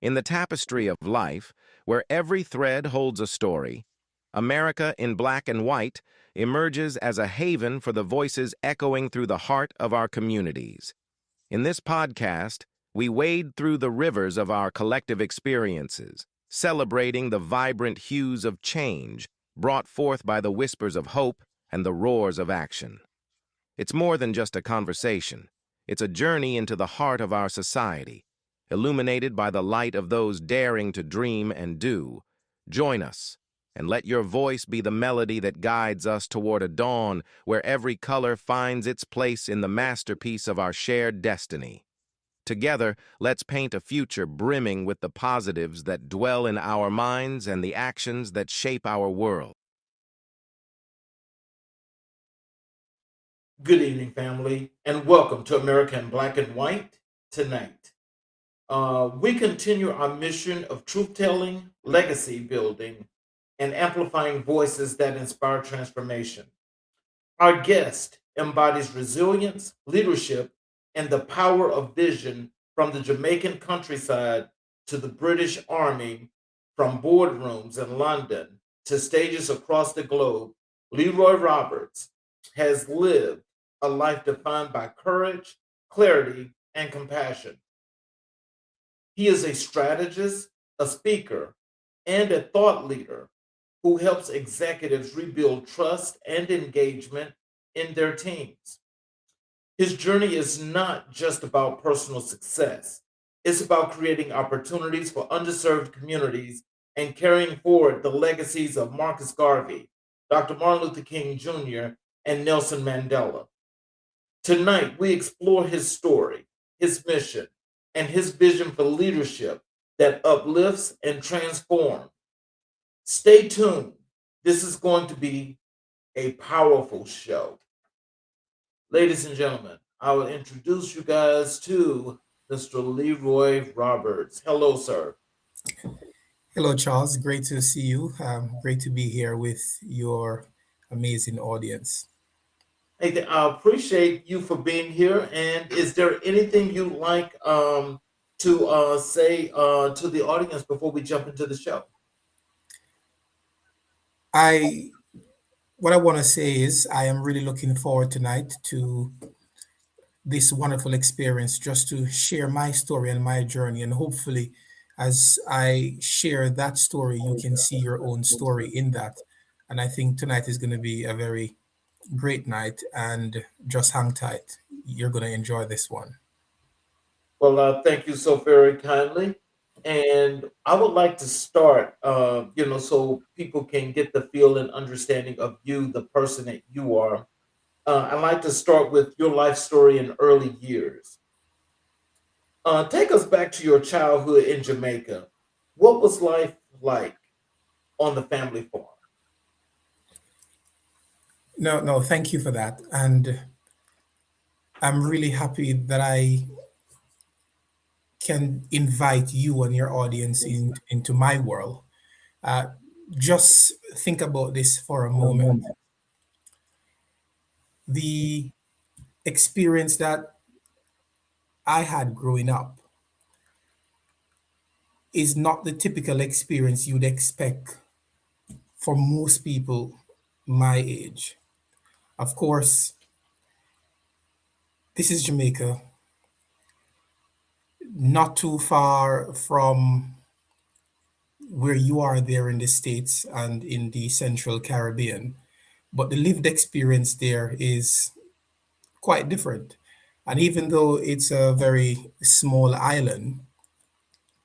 In the tapestry of life, where every thread holds a story, America in black and white emerges as a haven for the voices echoing through the heart of our communities. In this podcast, we wade through the rivers of our collective experiences, celebrating the vibrant hues of change brought forth by the whispers of hope and the roars of action. It's more than just a conversation. It's a journey into the heart of our society, illuminated by the light of those daring to dream and do. Join us, and let your voice be the melody that guides us toward a dawn where every color finds its place in the masterpiece of our shared destiny. Together, let's paint a future brimming with the positives that dwell in our minds and the actions that shape our world. Good evening, family, and welcome to America in Black and White tonight. We continue our mission of truth telling, legacy building, and amplifying voices that inspire transformation. Our guest embodies resilience, leadership, and the power of vision from the Jamaican countryside to the British Army, from boardrooms in London to stages across the globe. Leroy Roberts has lived a life defined by courage, clarity, and compassion. He is a strategist, a speaker, and a thought leader who helps executives rebuild trust and engagement in their teams. His journey is not just about personal success, it's about creating opportunities for underserved communities and carrying forward the legacies of Marcus Garvey, Dr. Martin Luther King Jr., and Nelson Mandela. Tonight, we explore his story, his mission, and his vision for leadership that uplifts and transforms. Stay tuned. This is going to be a powerful show. Ladies and gentlemen, I will introduce you guys to Mr. Leroy Roberts. Hello, sir. Hello, Charles. Great to see you. Great to be here with your amazing audience. Hey, I appreciate you for being here. And is there anything you'd like to say to the audience before we jump into the show? I what I want to say is I am really looking forward tonight to this wonderful experience, just to share my story and my journey, and hopefully, as I share that story, you can see your own story in that. And I think tonight is going to be a very great night, and just hang tight. You're going to enjoy this one. Well, thank you so very kindly. And I would like to start, so people can get the feel and understanding of you, the person that you are. I'd like to start with your life story in early years. Take us back to your childhood in Jamaica. What was life like on the family farm? No, no, thank you for that. And I'm really happy that I can invite you and your audience into my world. Uh, just think about this for a moment. The experience that I had growing up is not the typical experience you'd expect for most people my age. Of course, this is Jamaica, not too far from where you are there in the States and in the Central Caribbean. But the lived experience there is quite different. And even though it's a very small island,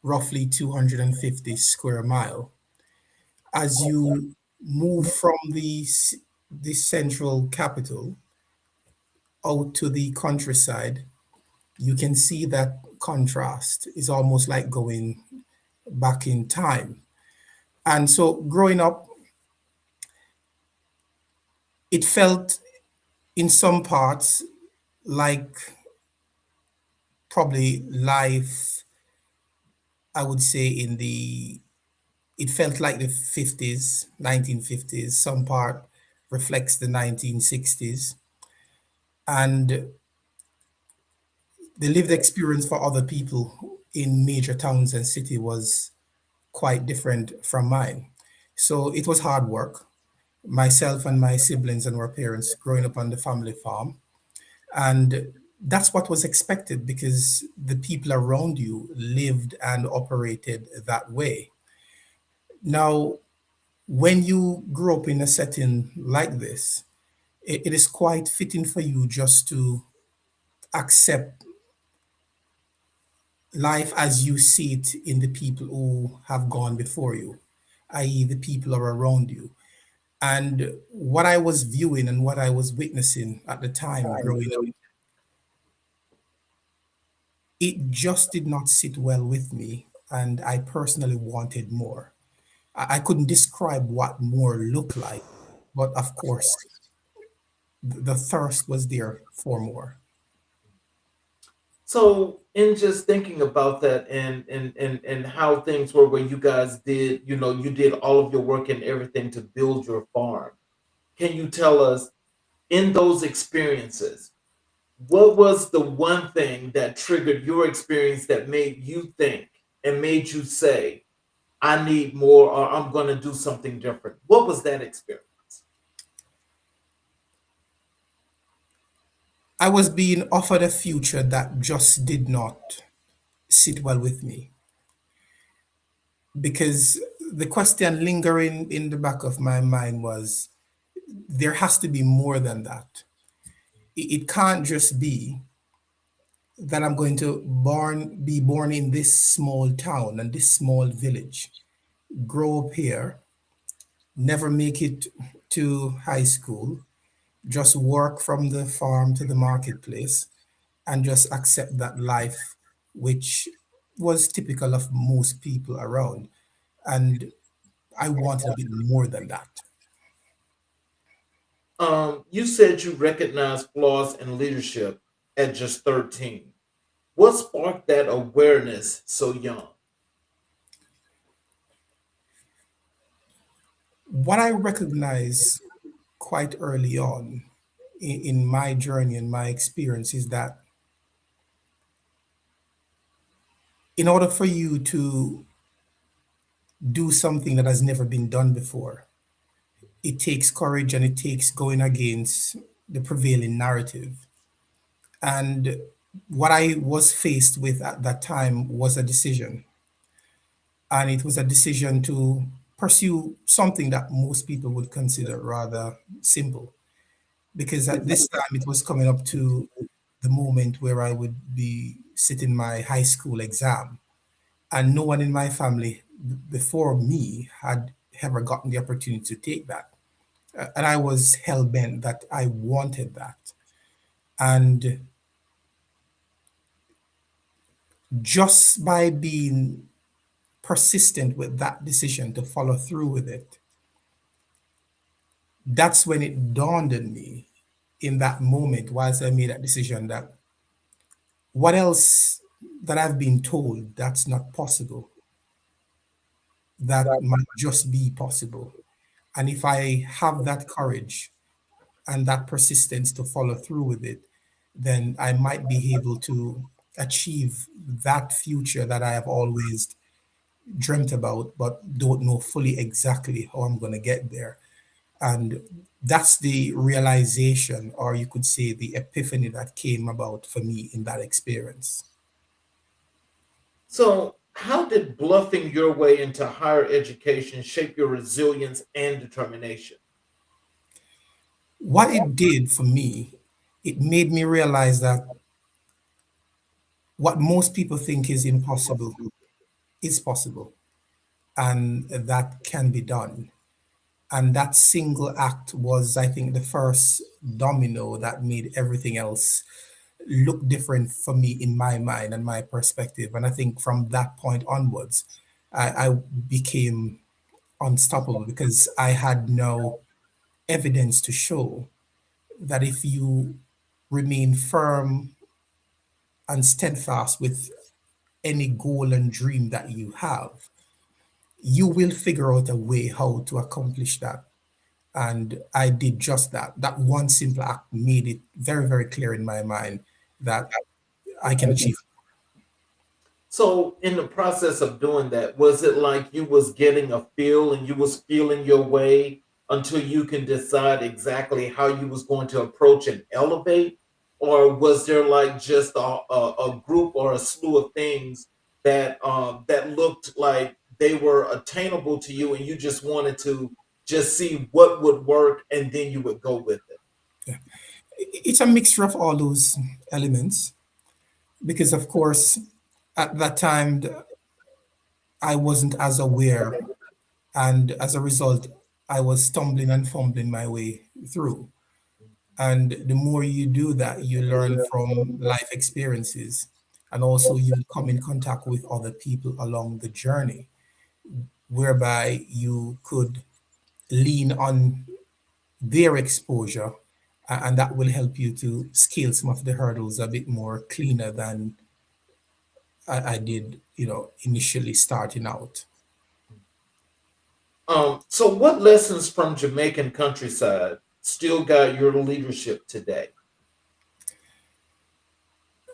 roughly 250 square mile, as you move from the central capital out to the countryside, you can see that contrast is almost like going back in time. And so growing up, it felt in some parts like probably life, I would say, it felt like the 50s, 1950s. Some part reflects the 1960s. And the lived experience for other people in major towns and city was quite different from mine. So it was hard work. Myself and my siblings and our parents growing up on the family farm. And that's what was expected because the people around you lived and operated that way. Now, when you grow up in a setting like this, it is quite fitting for you just to accept life as you see it in the people who have gone before you, i.e., the people who are around you. And what I was viewing and what I was witnessing at the time growing up, it just did not sit well with me. And I personally wanted more. I couldn't describe what more looked like, but of course, the thirst was there for more. So, in just thinking about that and how things were where you guys did, you did all of your work and everything to build your farm. Can you tell us in those experiences, what was the one thing that triggered your experience that made you think and made you say, I need more or I'm going to do something different? What was that experience? I was being offered a future that just did not sit well with me because the question lingering in the back of my mind was there has to be more than that. It can't just be that I'm going to be born in this small town and this small village, grow up here, never make it to high school, just work from the farm to the marketplace, and just accept that life, which was typical of most people around. And I wanted a bit more than that. You said you recognized flaws in leadership at just 13. What sparked that awareness so young? What I recognize quite early on in my journey and my experience is that in order for you to do something that has never been done before, it takes courage and it takes going against the prevailing narrative. And what I was faced with at that time was a decision. And it was a decision to pursue something that most people would consider rather simple. Because at this time, it was coming up to the moment where I would be sitting my high school exam. And no one in my family before me had ever gotten the opportunity to take that. And I was hell bent that I wanted that. And just by being persistent with that decision to follow through with it, that's when it dawned on me in that moment whilst I made that decision that what else that I've been told that's not possible, that might just be possible. And if I have that courage and that persistence to follow through with it, then I might be able to achieve that future that I have always dreamt about, but don't know fully exactly how I'm going to get there. And that's the realization, or you could say the epiphany that came about for me in that experience. So, how did bluffing your way into higher education shape your resilience and determination? What it did for me, it made me realize that what most people think is impossible is possible and that can be done. And that single act was, I think, the first domino that made everything else look different for me in my mind and my perspective. And I think from that point onwards, I became unstoppable because I had no evidence to show that if you remain firm and steadfast with any goal and dream that you have, you will figure out a way how to accomplish that. And I did just that. That one simple act made it very, very clear in my mind that I can achieve. So in the process of doing that, was it like you was getting a feel and you was feeling your way until you can decide exactly how you was going to approach and elevate? Or was there like just a group or a slew of things that looked like they were attainable to you and you just wanted to just see what would work and then you would go with it? Yeah. It's a mixture of all those elements because, of course, at that time, I wasn't as aware. And as a result, I was stumbling and fumbling my way through. And the more you do that, you learn from life experiences. And also, you come in contact with other people along the journey, whereby you could lean on their exposure, and that will help you to scale some of the hurdles a bit more cleaner than I did, initially starting out. So what lessons from Jamaican countryside still guide your leadership today?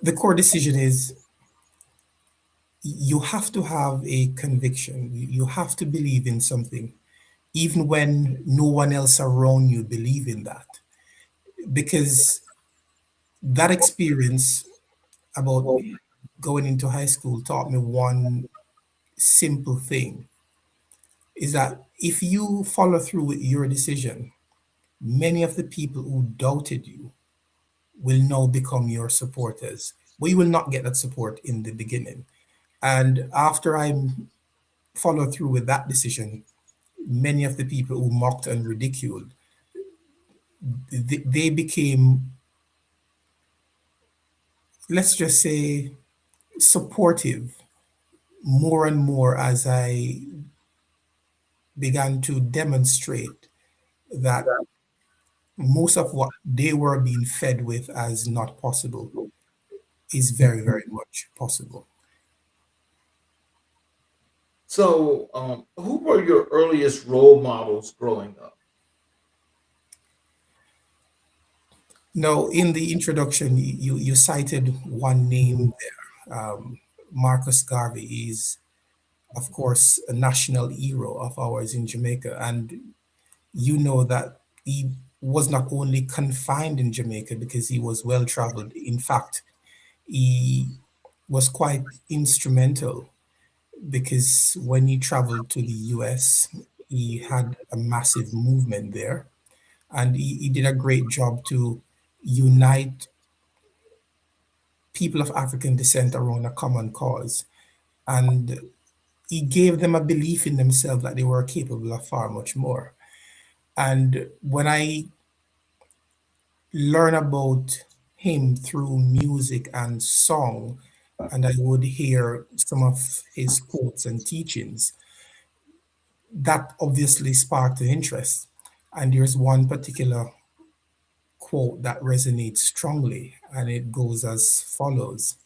The core decision is you have to have a conviction. You have to believe in something, even when no one else around you believe in that. Because that experience about going into high school taught me one simple thing is that if you follow through with your decision, many of the people who doubted you will now become your supporters. But you will not get that support in the beginning. And after I followed through with that decision, many of the people who mocked and ridiculed, they became, let's just say, supportive more and more as I began to demonstrate that most of what they were being fed with as not possible is very, very much possible. So, who were your earliest role models growing up? Now, in the introduction, you cited one name there, Marcus Garvey. Is, of course, a national hero of ours in Jamaica. And you know that he was not only confined in Jamaica because he was well traveled. In fact, he was quite instrumental because when he traveled to the US, he had a massive movement there. And he did a great job to unite people of African descent around a common cause. And he gave them a belief in themselves that they were capable of far much more. And when I learn about him through music and song, and I would hear some of his quotes and teachings, that obviously sparked an interest. And there's one particular quote that resonates strongly, and it goes as follows: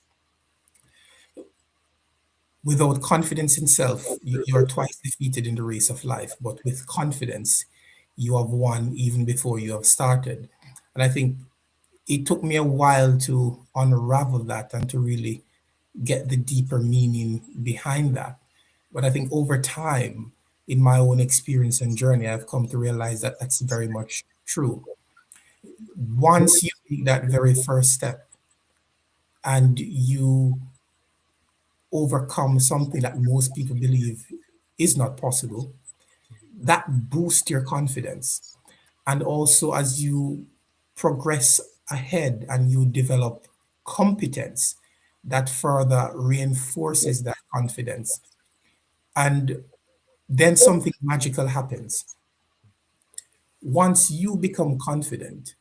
without confidence in self, you are twice defeated in the race of life, but with confidence, you have won even before you have started. And I think it took me a while to unravel that and to really get the deeper meaning behind that. But I think over time, in my own experience and journey, I've come to realize that that's very much true. Once you take that very first step and you overcome something that most people believe is not possible, that boosts your confidence. And also, as you progress ahead and you develop competence, that further reinforces that confidence. And then something magical happens. Once you become confident,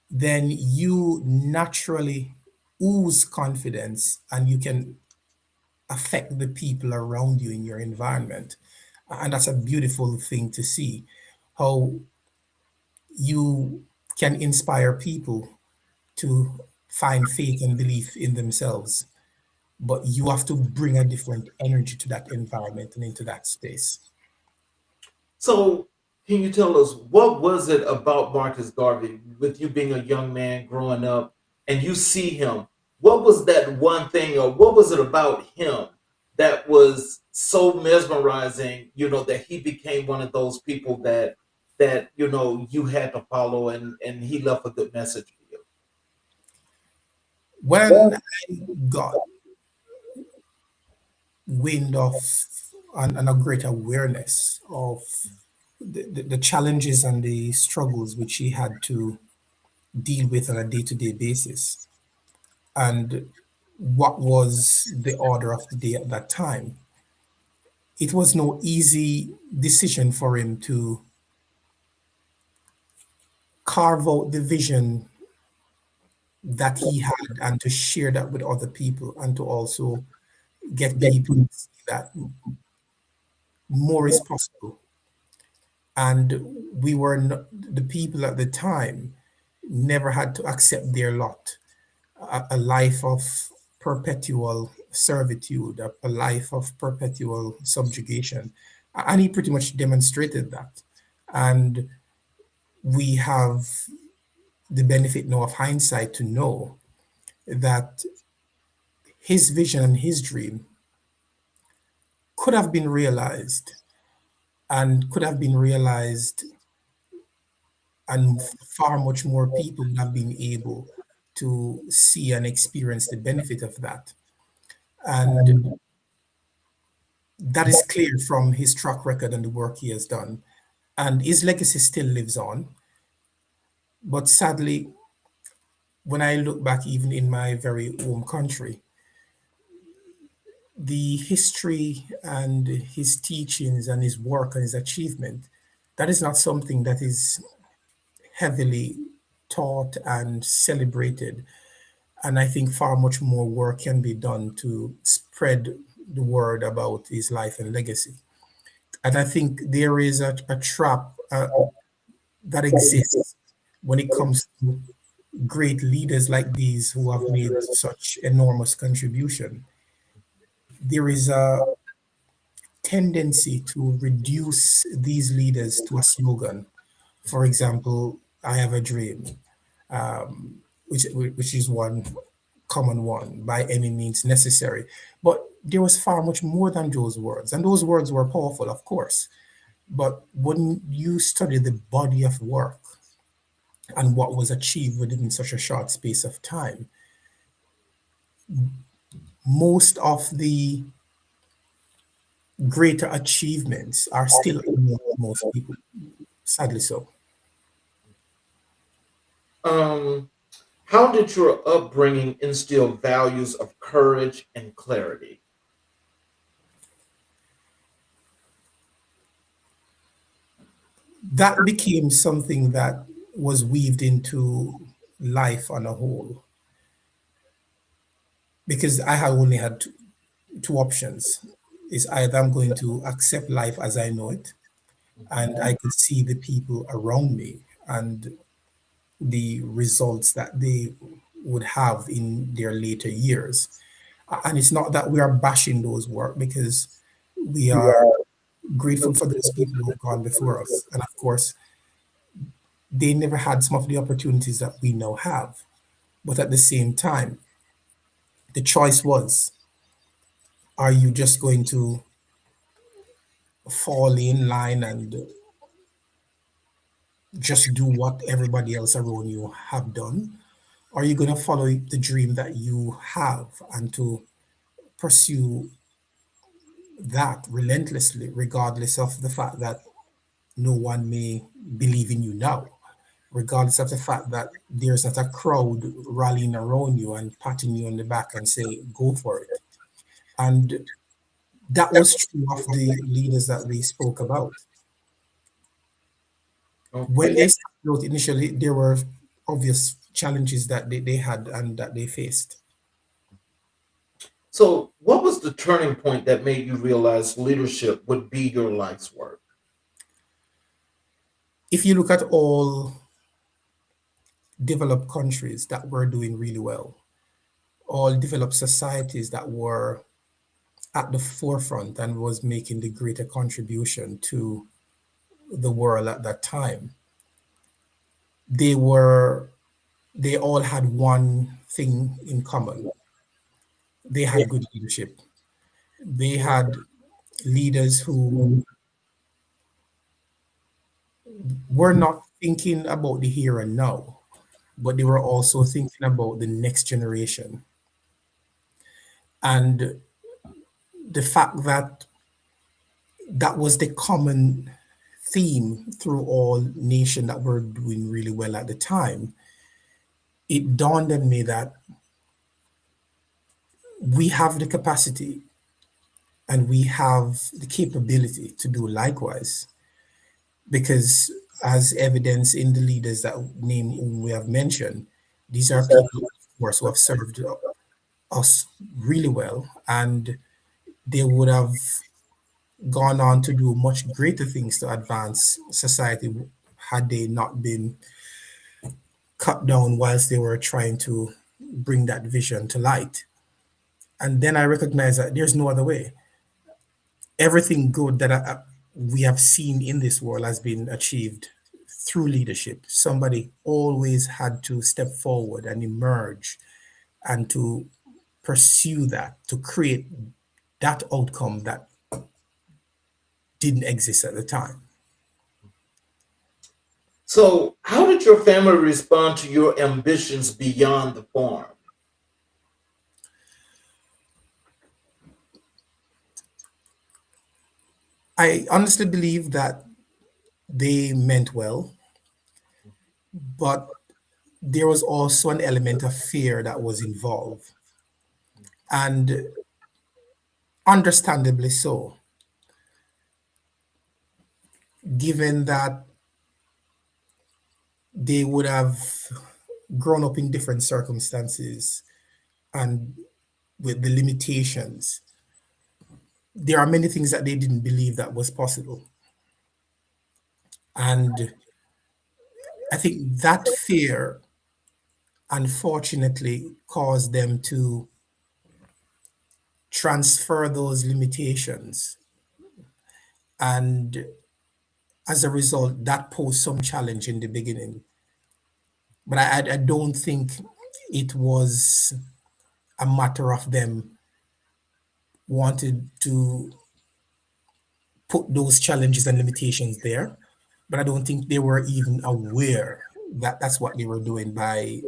then you naturally ooze confidence and you can affect the people around you in your environment. And that's a beautiful thing to see how you can inspire people to find faith and belief in themselves. But you have to bring a different energy to that environment and into that space. So, can you tell us what was it about Marcus Garvey, with you being a young man growing up, and you see him? what was that one thing, or what was it about him that was so mesmerizing, that he became one of those people that you had to follow, and he left a good message for you? When I got wind of and a great awareness of the challenges and the struggles which he had to deal with on a day-to-day basis, and what was the order of the day at that time, it was no easy decision for him to carve out the vision that he had and to share that with other people and to also get people to see that more is possible. And we were not, the people at the time never had to accept their lot, a life of perpetual servitude, a life of perpetual subjugation. And he pretty much demonstrated that. And we have the benefit now of hindsight to know that his vision and his dream could have been realized and could have been realized, and far much more people would have been able to see and experience the benefit of that. And that is clear from his track record and the work he has done. And his legacy still lives on. But sadly, when I look back, even in my very home country, the history and his teachings and his work and his achievement, that is not something that is heavily taught and celebrated. And I think far much more work can be done to spread the word about his life and legacy. And I think there is a trap that exists when it comes to great leaders like these who have made such enormous contribution. There is a tendency to reduce these leaders to a slogan. For example, I have a dream, which is one common one, by any means necessary. But there was far much more than those words, and those words were powerful, of course. But when you study the body of work and what was achieved within such a short space of time, most of the greater achievements are still unknown to most people, sadly so. Um, how did your upbringing instill values of courage and clarity? That became something that was weaved into life on a whole because I had only had two options. Is either I'm going to accept life as I know it, and I could see the people around me and the results that they would have in their later years. And it's not that we are bashing those work because we are grateful for those people who have gone before us. And of course, they never had some of the opportunities that we now have. But at the same time, the choice was, are you just going to fall in line and just do what everybody else around you have done? Or are you going to follow the dream that you have and to pursue that relentlessly, regardless of the fact that no one may believe in you now, regardless of the fact that there's not a crowd rallying around you and patting you on the back and say, go for it. And that was true of the leaders that we spoke about. When Okay. they started out initially, there were obvious challenges that they had and that they faced. So, what was the turning point that made you realize leadership would be your life's work? If you look at all developed countries that were doing really well, all developed societies that were at the forefront and was making the greater contribution to the world at that time, they were they all had one thing in common. They had good leadership. They had leaders who were not thinking about the here and now, but they were also thinking about the next generation. And the fact that that was the common theme through all nations that were doing really well at the time, it dawned on me that we have the capacity and we have the capability to do likewise. Because, as evidence in the leaders that name whom we have mentioned, these are people, of course, who have served us really well, and they would have gone on to do much greater things to advance society had they not been cut down whilst they were trying to bring that vision to light. And then I recognized that there's no other way. Everything good that we have seen in this world has been achieved through leadership. Somebody always had to step forward and emerge and to pursue that, to create that outcome that didn't exist at the time. So, how did your family respond to your ambitions beyond the farm? I honestly believe that they meant well, but there was also an element of fear that was involved. And understandably so, given that they would have grown up in different circumstances and with the limitations, there are many things that they didn't believe that was possible. And I think that fear unfortunately caused them to transfer those limitations. And as a result, that posed some challenge in the beginning. But I don't think it was a matter of them wanted to put those challenges and limitations there. But I don't think they were even aware that that's what they were doing by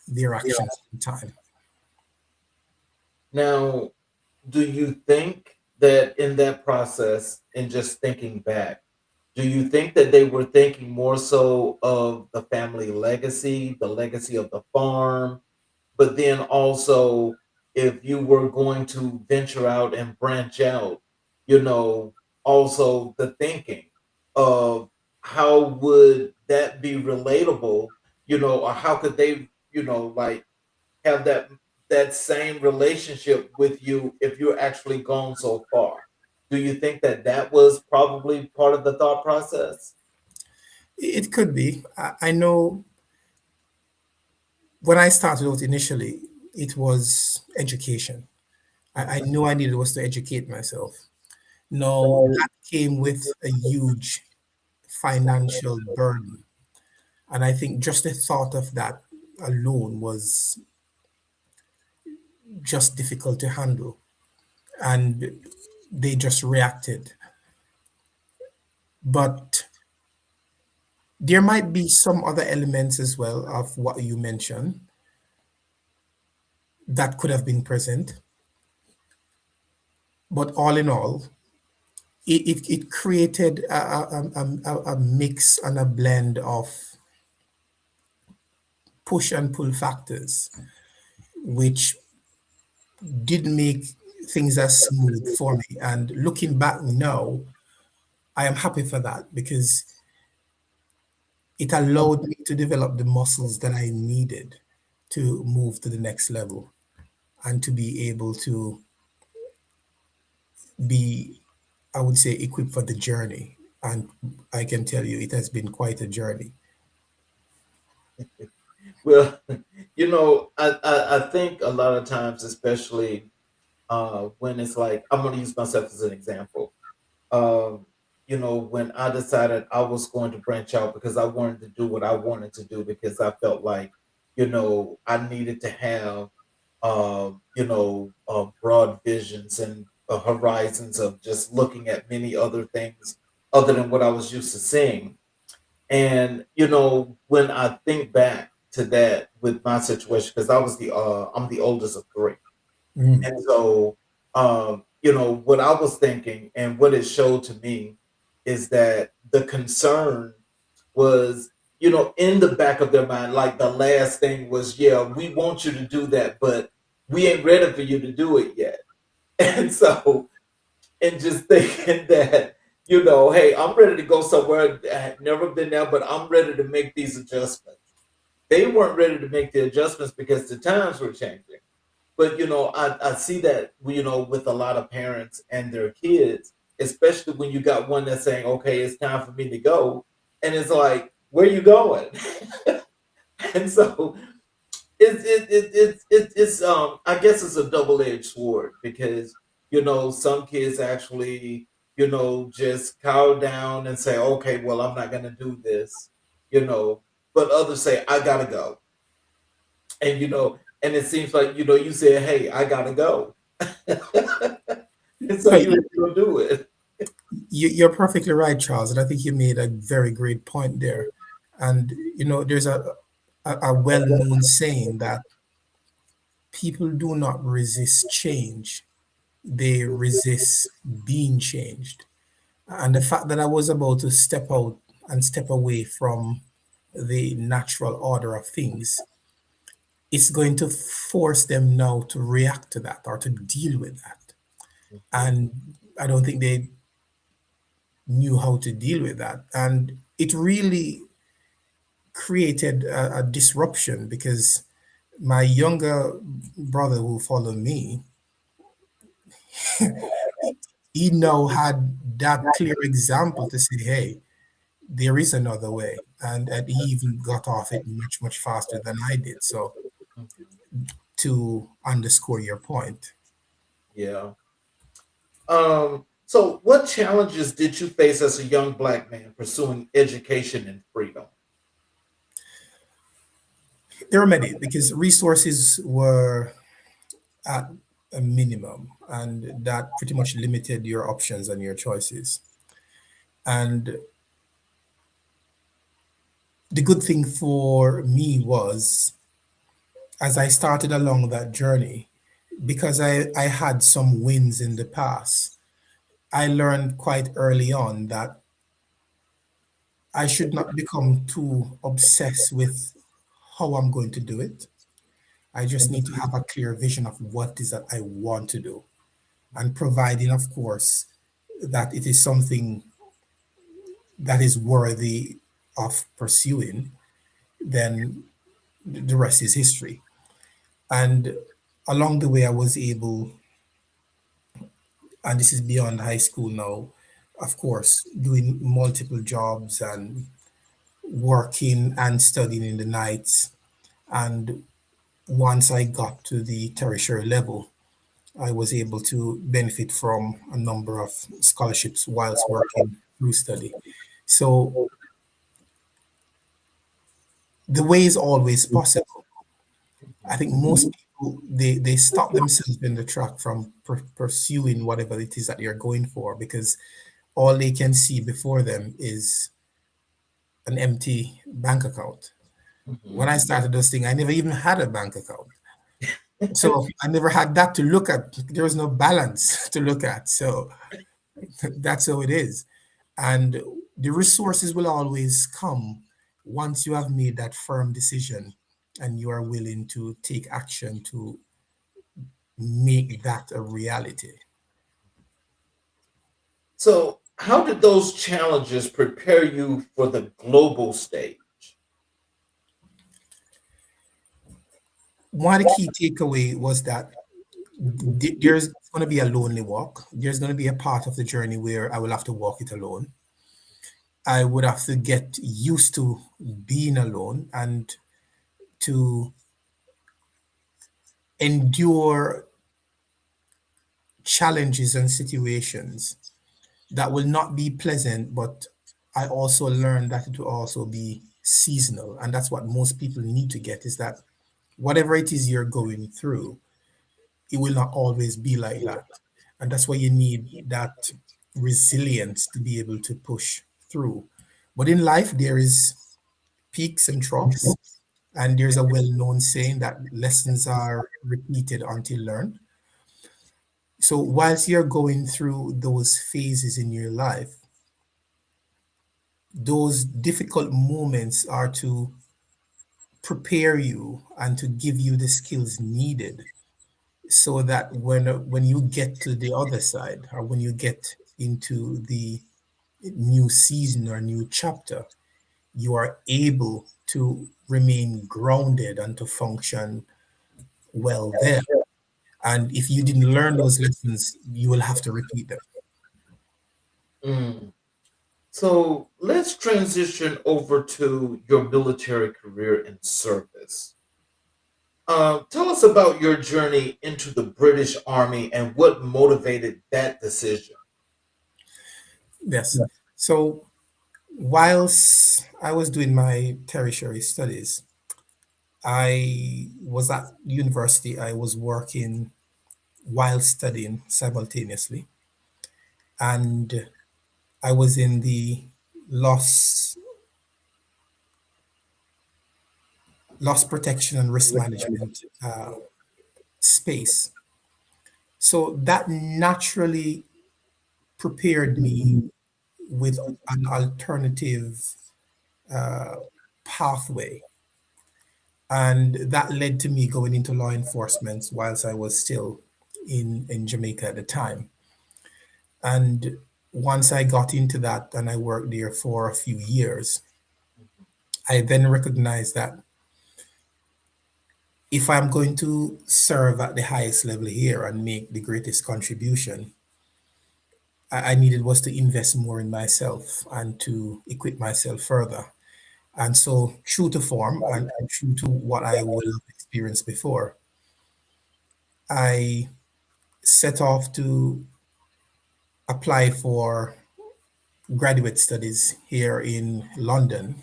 their actions at the time. Now, do you think that in that process, and just thinking back, do you think that they were thinking more so of the family legacy, the legacy of the farm, but then also if you were going to venture out and branch out, you know, also the thinking of how would that be relatable, or how could they, like have that same relationship with you if you're actually gone so far? Do you think that that was probably part of the thought process? It could be. I know when I started out initially, it was education. I knew I needed was to educate myself. No, that came with a huge financial burden. And I think just the thought of that alone was just difficult to handle. And they just reacted. But there might be some other elements as well of what you mentioned that could have been present. But all in all, it created a mix and a blend of push and pull factors, which didn't make things as smooth for me. And looking back now, I am happy for that because it allowed me to develop the muscles that I needed to move to the next level and to be able to be, I would say, equipped for the journey. And I can tell you, it has been quite a journey. Well, I think a lot of times, especially when it's like, I'm going to use myself as an example. Um, when I decided I was going to branch out because I wanted to do what I wanted to do because I felt like I needed to have, broad visions and horizons of just looking at many other things other than what I was used to seeing. And when I think back to that with my situation, because I'm the oldest of three, Mm. and so what I was thinking and what it showed to me is that the concern was, in the back of their mind, like the last thing was, yeah, we want you to do that, but we ain't ready for you to do it yet. And so, and just thinking that, hey, I'm ready to go somewhere. I have never been there, but I'm ready to make these adjustments. They weren't ready to make the adjustments because the times were changing. But I see that with a lot of parents and their kids, especially when you got one that's saying, "Okay, it's time for me to go," and it's like, "Where you going?" And so it's I guess it's a double edged sword because some kids actually just cow down and say, "Okay, well, I'm not going to do this," you know, but others say, "I gotta go," and and it seems like you said, "Hey, I gotta go," and so No, you'll do it. you're perfectly right, Charles, and I think you made a very great point there. And there's a well-known saying that people do not resist change; they resist being changed. And the fact that I was about to step out and step away from the natural order of things, it's going to force them now to react to that or to deal with that. And I don't think they knew how to deal with that. And it really created a disruption because my younger brother who followed me, he now had that clear example to say, hey, there is another way. And he even got off it much, much faster than I did. So Mhm. to underscore your point, Yeah. So what challenges did you face as a young black man pursuing education and freedom? there are many because resources were at a minimum, and that pretty much limited your options and your choices. And the good thing for me was as I started along that journey, because I had some wins in the past, I learned quite early on that I should not become too obsessed with how I'm going to do it. I just need to have a clear vision of what it is that I want to do. And providing, of course, that it is something that is worthy of pursuing, then the rest is history. And along the way, I was able, and this is beyond high school now, of course, doing multiple jobs and working and studying in the nights. And once I got to the tertiary level, I was able to benefit from a number of scholarships whilst working through study. So the way is always possible. I think most people they stop themselves in the track from pursuing whatever it is that they're going for because all they can see before them is an empty bank account. When Mhm. I started this thing, I never even had a bank account. So I never had that to look at. There was no balance to look at. So that's how it is. And the resources will always come once you have made that firm decision and you are willing to take action to make that a reality. So, how did those challenges prepare you for the global stage? One of the key takeaway was that there's going to be a lonely walk. There's going to be a part of the journey where I will have to walk it alone. I would have to get used to being alone and to endure challenges and situations that will not be pleasant, but I also learned that it will also be seasonal. And that's what most people need to get, is that whatever it is you're going through, it will not always be like that. And that's why you need that resilience to be able to push through. But in life, there is peaks and troughs. And there's a well-known saying that lessons are repeated until learned. So whilst you're going through those phases in your life, those difficult moments are to prepare you and to give you the skills needed so that when you get to the other side, or when you get into the new season or new chapter, you are able to remain grounded and to function well there. And if you didn't learn those lessons, you will have to repeat them. Mm. So let's transition over to your military career and service. Tell us about your journey into the British Army and what motivated that decision. Yes. So whilst I was doing my tertiary studies, I was at university. I was working while studying simultaneously, and I was in the loss loss protection and risk management space. So that naturally prepared me with an alternative uh, pathway. And that led to me going into law enforcement whilst I was still in Jamaica at the time. And once I got into that and I worked there for a few years, I then recognized that if I'm going to serve at the highest level here and make the greatest contribution, I needed was to invest more in myself and to equip myself further. And so, true to form and true to what I would have experienced before, I set off to apply for graduate studies here in London.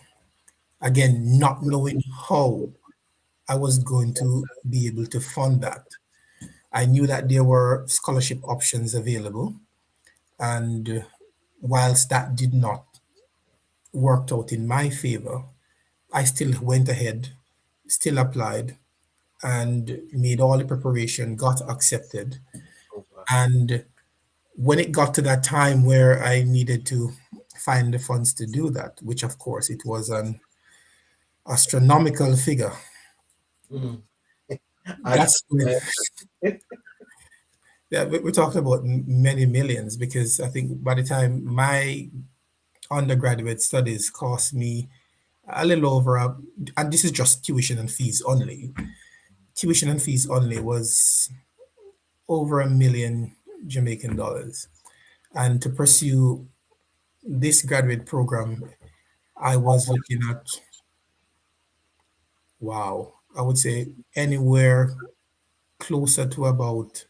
Again, not knowing how I was going to be able to fund that. I knew that there were scholarship options available, and whilst that did not work out in my favor, I still went ahead, still applied, and made all the preparation, got accepted. Oh, wow. And when it got to that time where I needed to find the funds to do that, which of course it was an astronomical figure, Mm. I can that's when, imagine. yeah, we're talking about many millions, because I think by the time my undergraduate studies cost me a little over and this is just tuition and fees only. Tuition and fees only was over $1 million Jamaican dollars. And to pursue this graduate program, I was looking at, wow, I would say anywhere closer to about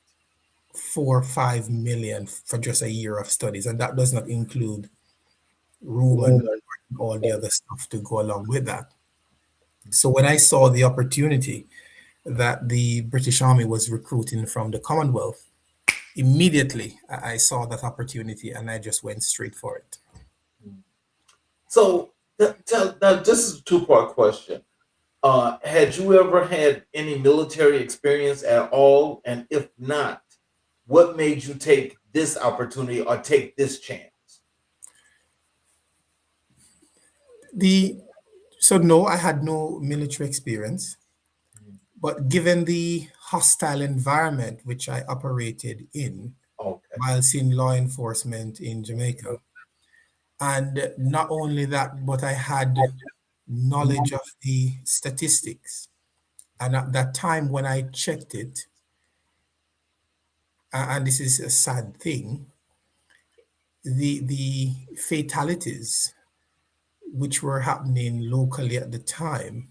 4 or 5 million for just a year of studies. And that does not include room and all the other stuff to go along with that. So when I saw the opportunity that the British Army was recruiting from the Commonwealth, immediately I saw that opportunity and I just went straight for it. So, now this is a two-part question. Had you ever had any military experience at all? And if not, what made you take this opportunity or take this chance? The So no, I had no military experience, Mhm. but given the hostile environment which I operated in Okay. whilst in law enforcement in Jamaica, and not only that, but I had knowledge of the statistics. And at that time when I checked it, and this is a sad thing, the fatalities which were happening locally at the time,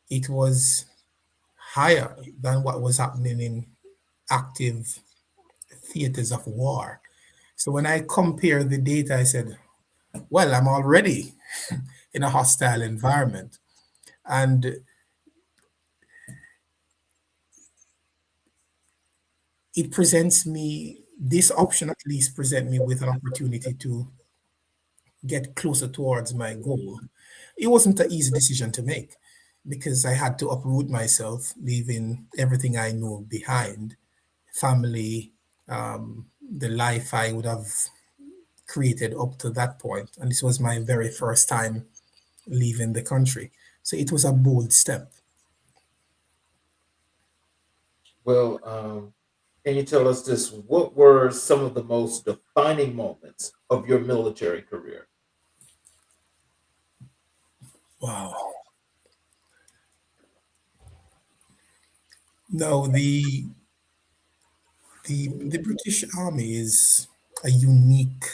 it was higher than what was happening in active theaters of war. So when I compare the data, I said, well, I'm already in a hostile environment. And it presents me, this option at least present me with an opportunity to get closer towards my goal. It wasn't an easy decision to make because I had to uproot myself, leaving everything I know behind, family, the life I would have created up to that point. And this was my very first time leaving the country. So it was a bold step. Well, can you tell us this? What were some of the most defining moments of your military career? Wow. No, the British Army is a unique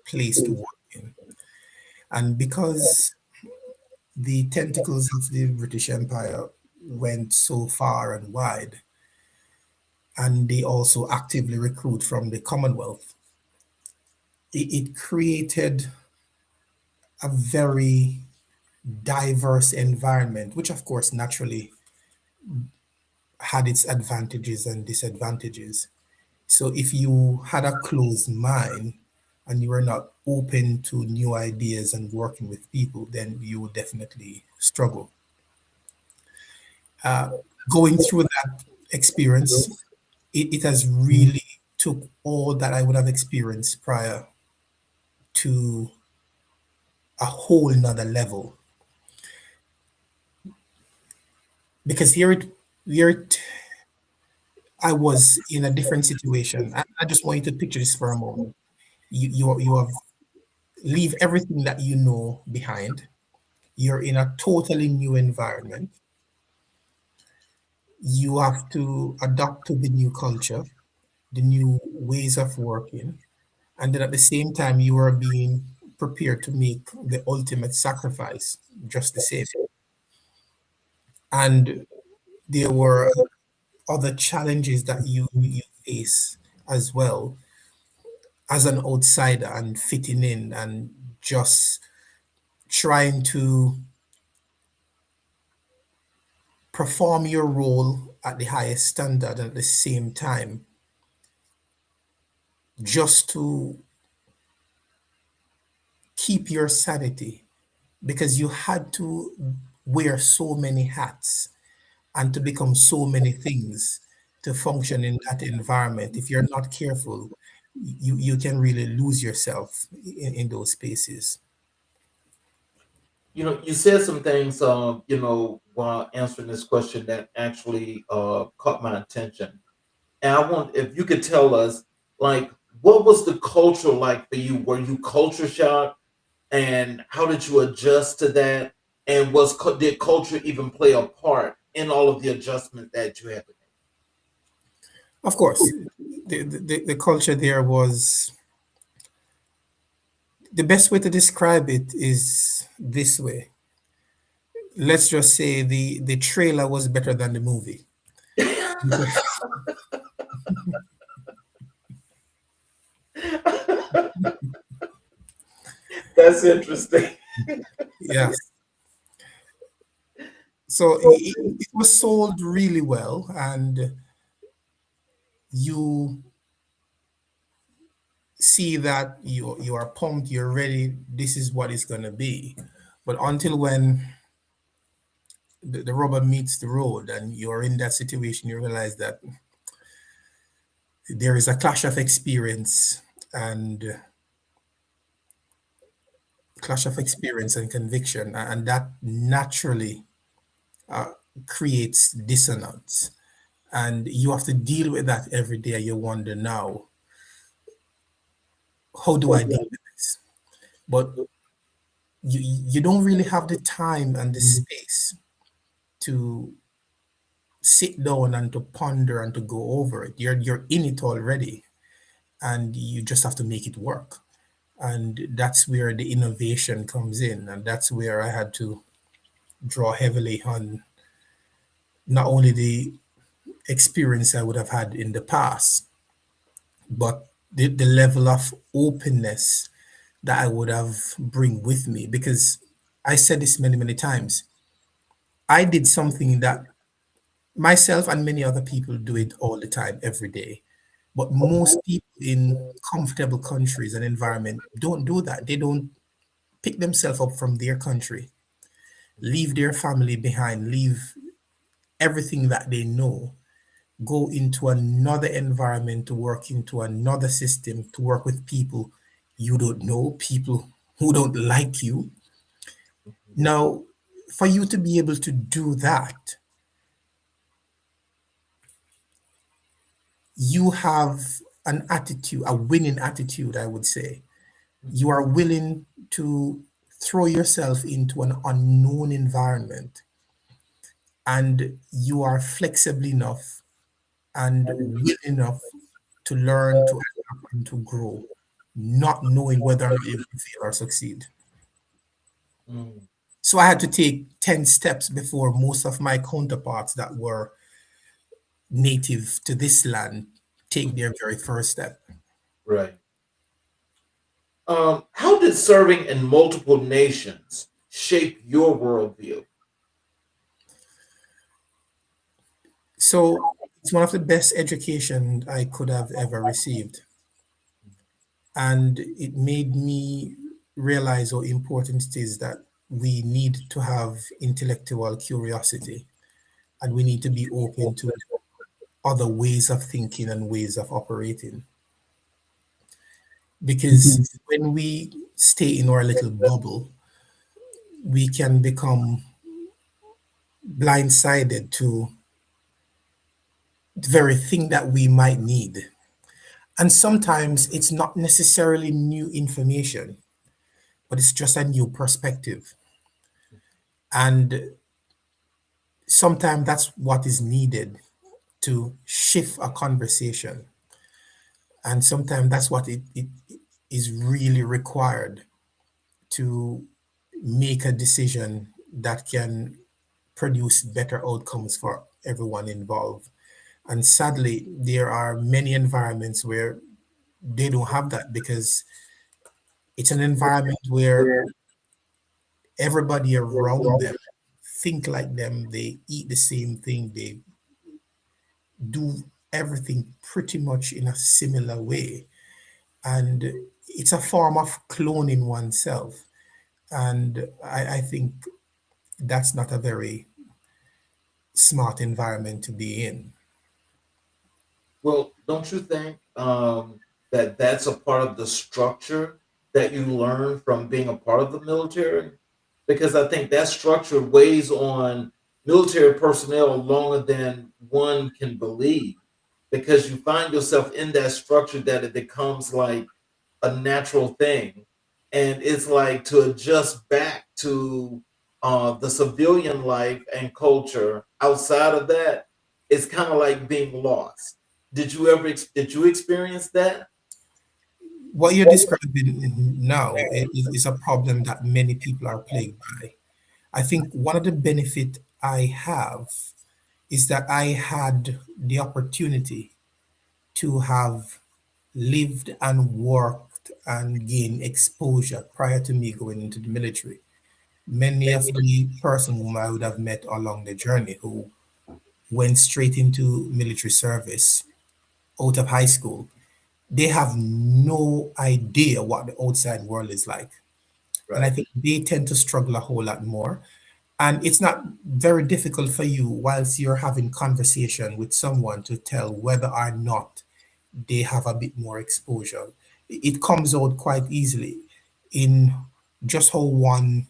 place to work in. And because the tentacles of the British Empire went so far and wide, and they also actively recruit from the Commonwealth, it created a very diverse environment, which of course naturally had its advantages and disadvantages. So if you had a closed mind and you were not open to new ideas and working with people, then you would definitely struggle. Uh, Going through that experience, it has really took all that I would have experienced prior to a whole nother level. Because I was in a different situation. I just want you to picture this for a moment. You have leave everything that you know behind. You're in a totally new environment. You have to adapt to the new culture, the new ways of working, and then at the same time you are being prepared to make the ultimate sacrifice just the same. And there were other challenges that you face as well as an outsider and fitting in and just trying to perform your role at the highest standard and at the same time just to keep your sanity because you had to wear so many hats and to become so many things to function in that environment. If you're not careful, you can really lose yourself in those spaces. You know, you said some things, while answering this question that actually caught my attention. And I want if you could tell us, like, what was the culture like for you? Were you culture shocked, and how did you adjust to that? And did culture even play a part in all of the adjustment that you had to Of course, the culture there was the best way to describe it is this way. Let's just say the trailer was better than the movie. make? That's interesting. Yes. So it was sold really well, and you see that you are pumped, you're ready. This is what it's gonna be. But until when the rubber meets the road and you're in that situation, you realize that there is a clash of experience and conviction, and that naturally uh, creates dissonance. And you have to deal with that every day. You wonder now, how do I deal with this? But you don't really have the time and the space to sit down and to ponder and to go over it. You're in it already, and you just have to make it work. And that's where the innovation comes in, and that's where I had to draw heavily on not only the experience I would have had in the past, but the level of openness that I would have bring with me, because I said this many, many times. I did something that myself and many other people do it all the time, every day. But most people in comfortable countries and environment don't do that. They don't pick themselves up from their country, leave their family behind, leave everything that they know, go into another environment, to work into another system, to work with people you don't know, people who don't like you. Now, for you to be able to do that, you have an attitude, a winning attitude, I would say. You are willing to throw yourself into an unknown environment, and you are flexible enough and willing enough to learn, to adapt, and to grow, not knowing whether or not you will fail or succeed. Mm. So I had to take 10 steps before most of my counterparts that were native to this land take their very first step. Right. How did serving in multiple nations shape your worldview? So it's one of the best education I could have ever received. And it made me realize how important it is that we need to have intellectual curiosity, and we need to be open to other ways of thinking and ways of operating. Because when we stay in our little bubble, we can become blindsided to the very thing that we might need. And sometimes it's not necessarily new information, but it's just a new perspective. And sometimes that's what is needed to shift a conversation. And sometimes that's what it is really required to make a decision that can produce better outcomes for everyone involved. And sadly, there are many environments where they don't have that, because it's an environment where everybody around them think like them, they eat the same thing, they do everything pretty much in a similar way. And it's a form of cloning oneself. And I think that's not a very smart environment to be in. Well, don't you think that that's a part of the structure that you learn from being a part of the military? Because I think that structure weighs on military personnel longer than one can believe. Because you find yourself in that structure that it becomes like a natural thing. And it's like to adjust back to the civilian life and culture outside of that, it's kind of like being lost. Did you experience that? What you're describing now is a problem that many people are plagued by. I think one of the benefit I have is that I had the opportunity to have lived and worked and gained exposure prior to me going into the military. Many of the person whom I would have met along the journey who went straight into military service out of high school, they have no idea what the outside world is like. And I Right. think they tend to struggle a whole lot more. And it's not very difficult for you, whilst you're having conversation with someone, to tell whether or not they have a bit more exposure. It comes out quite easily in just how one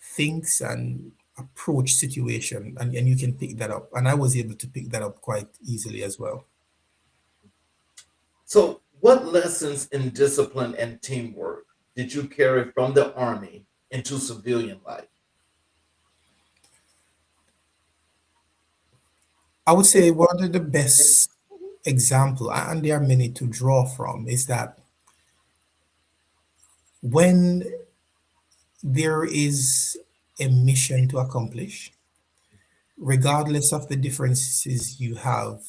thinks and approach situation, and you can pick that up. And I was able to pick that up quite easily as well. So, what lessons in discipline and teamwork did you carry from the Army into civilian life? I would say one of the best example, and there are many to draw from, is that when there is a mission to accomplish, regardless of the differences you have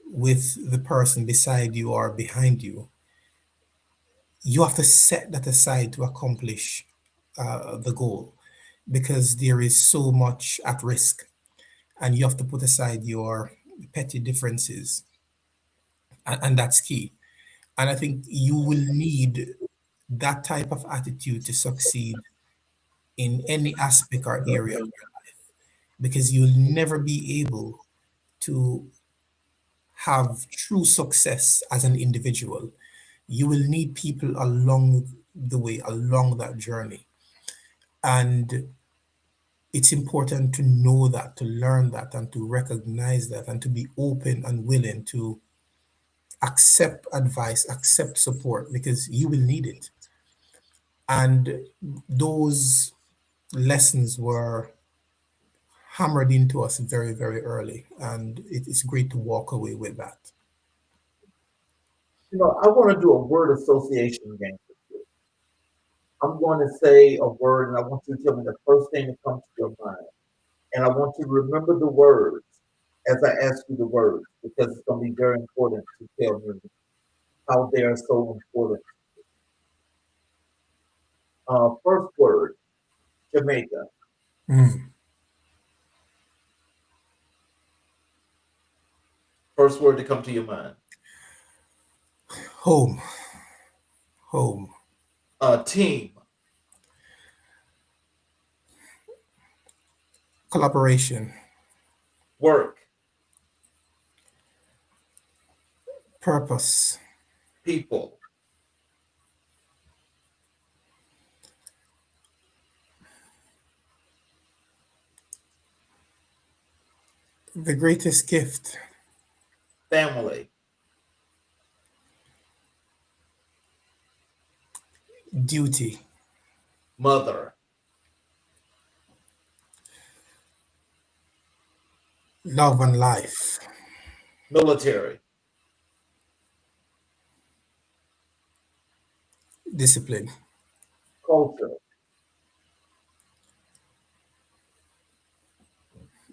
with the person beside you or behind you, you have to set that aside to accomplish the goal because there is so much at risk, and you have to put aside your petty differences, and that's key. And I think you will need that type of attitude to succeed in any aspect or area of your life because you'll never be able to have true success as an individual. You will need people along the way, along that journey. And it's important to know that, to learn that, and to recognize that, and to be open and willing to accept advice, accept support, because you will need it. And those lessons were hammered into us very, very early. And it is great to walk away with that. I want to do a word association game. I'm going to say a word, and I want you to tell me the first thing that comes to your mind. And I want you to remember the words as I ask you the words, because it's going to be very important to tell me how they are so important. First word, Jamaica. Mm. First word to come to your mind. Home, home, Team, collaboration, work, purpose, people, the greatest gift, family, duty, mother, love, and life, military, discipline, culture,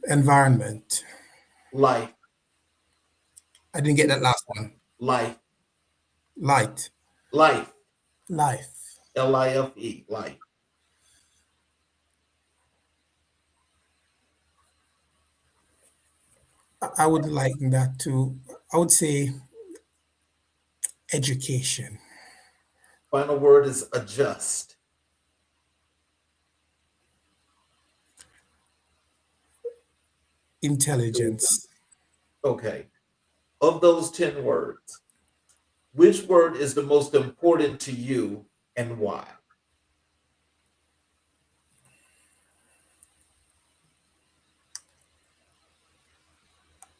environment. life, I didn't get that last one. life, Light, life, life. Life, life. I would liken that to, I would say, education, Final word is adjust. intelligence. Okay. Of those 10 words, which word is the most important to you and why?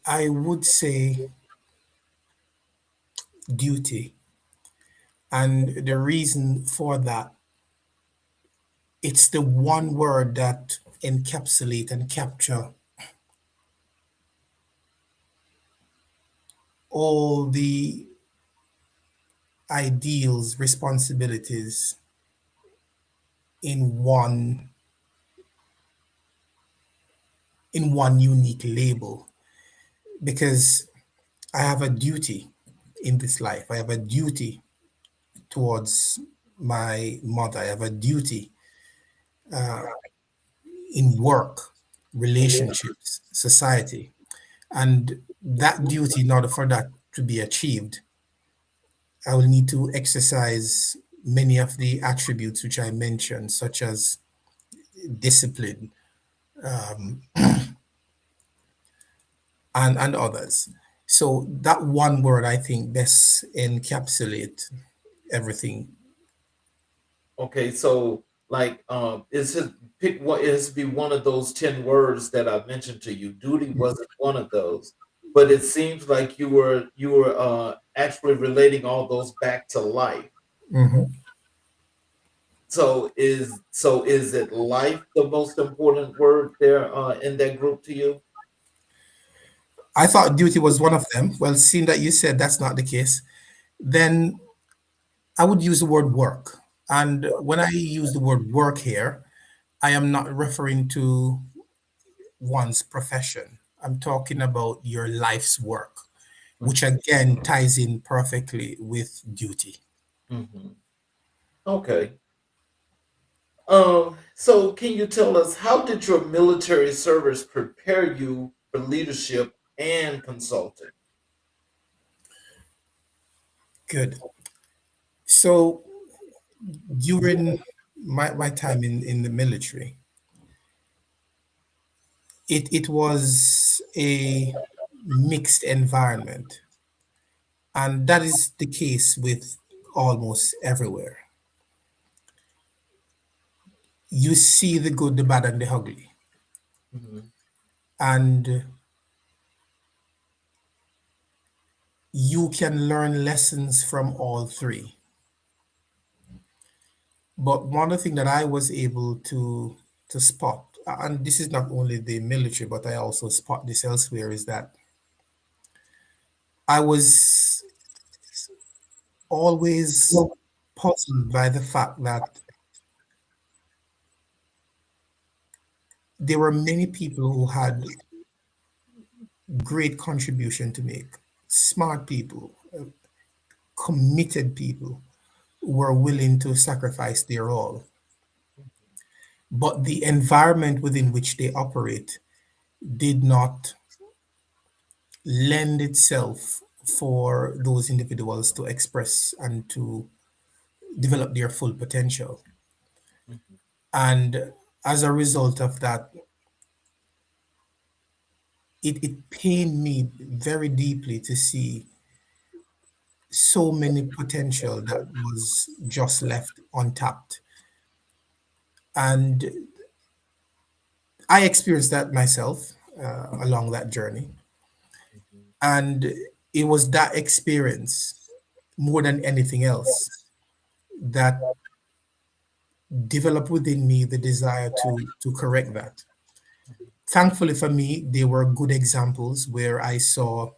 I would say duty. And the reason for that, it's the one word that encapsulate and capture all the ideals, responsibilities in one unique label. Because I have a duty in this life. I have a duty towards my mother. I have a duty in work, relationships, society. And that duty, in order for that to be achieved, I will need to exercise many of the attributes which I mentioned, such as discipline, and others. So that one word, I think, best encapsulate everything. Okay, so like is it pick what it has to be one of those 10 words that I mentioned to you. Duty wasn't one of those, but it seems like you were actually relating all those back to life. Mhm. So is it life the most important word there in that group to you? I thought duty was one of them. Well, seeing that you said that's not the case, then I would use the word work. And when I use the word work here, I am not referring to one's profession. I'm talking about your life's work, which Mhm, again ties in perfectly with duty. mhm. Okay. So can you tell us, how did your military service prepare you for leadership and consulting? Good. So during my time in the military, it was a mixed environment, and that is the case with almost everywhere. You see the good, the bad, and the ugly, Mhm. and you can learn lessons from all three. But one of the things that I was able to spot, and this is not only the military, but I also spot this elsewhere, is that I was always puzzled by the fact that there were many people who had great contribution to make, smart people, committed people who were willing to sacrifice their all. But the environment within which they operate did not lend itself for those individuals to express and to develop their full potential. Mhm. And as a result of that, it pained me very deeply to see so many potential that was just left untapped. And I experienced that myself along that journey. Mhm. And it was that experience more than anything else that developed within me the desire to correct that. Thankfully for me, there were good examples where I saw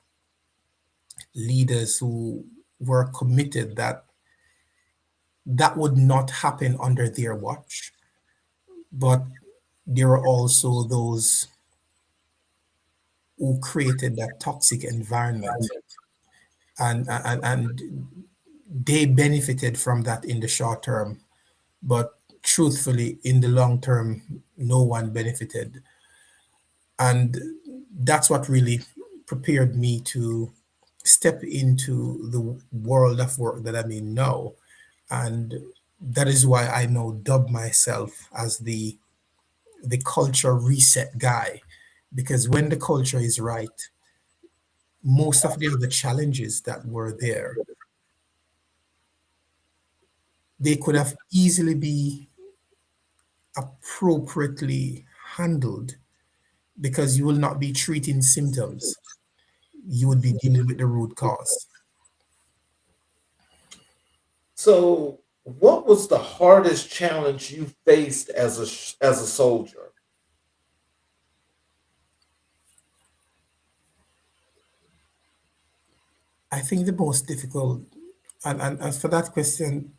leaders who were committed that that would not happen under their watch. But there are also those who created that toxic environment, and they benefited from that in the short term, but truthfully in the long term no one benefited. And that's what really prepared me to step into the world of work that I'm in now. And that is why I now dub myself as the culture reset guy, because when the culture is right, most of the other challenges that were there, they could have easily be appropriately handled, because you will not be treating symptoms, you would be dealing with the root cause. So, what was the hardest challenge you faced as a soldier? I think the most difficult, and as for that question,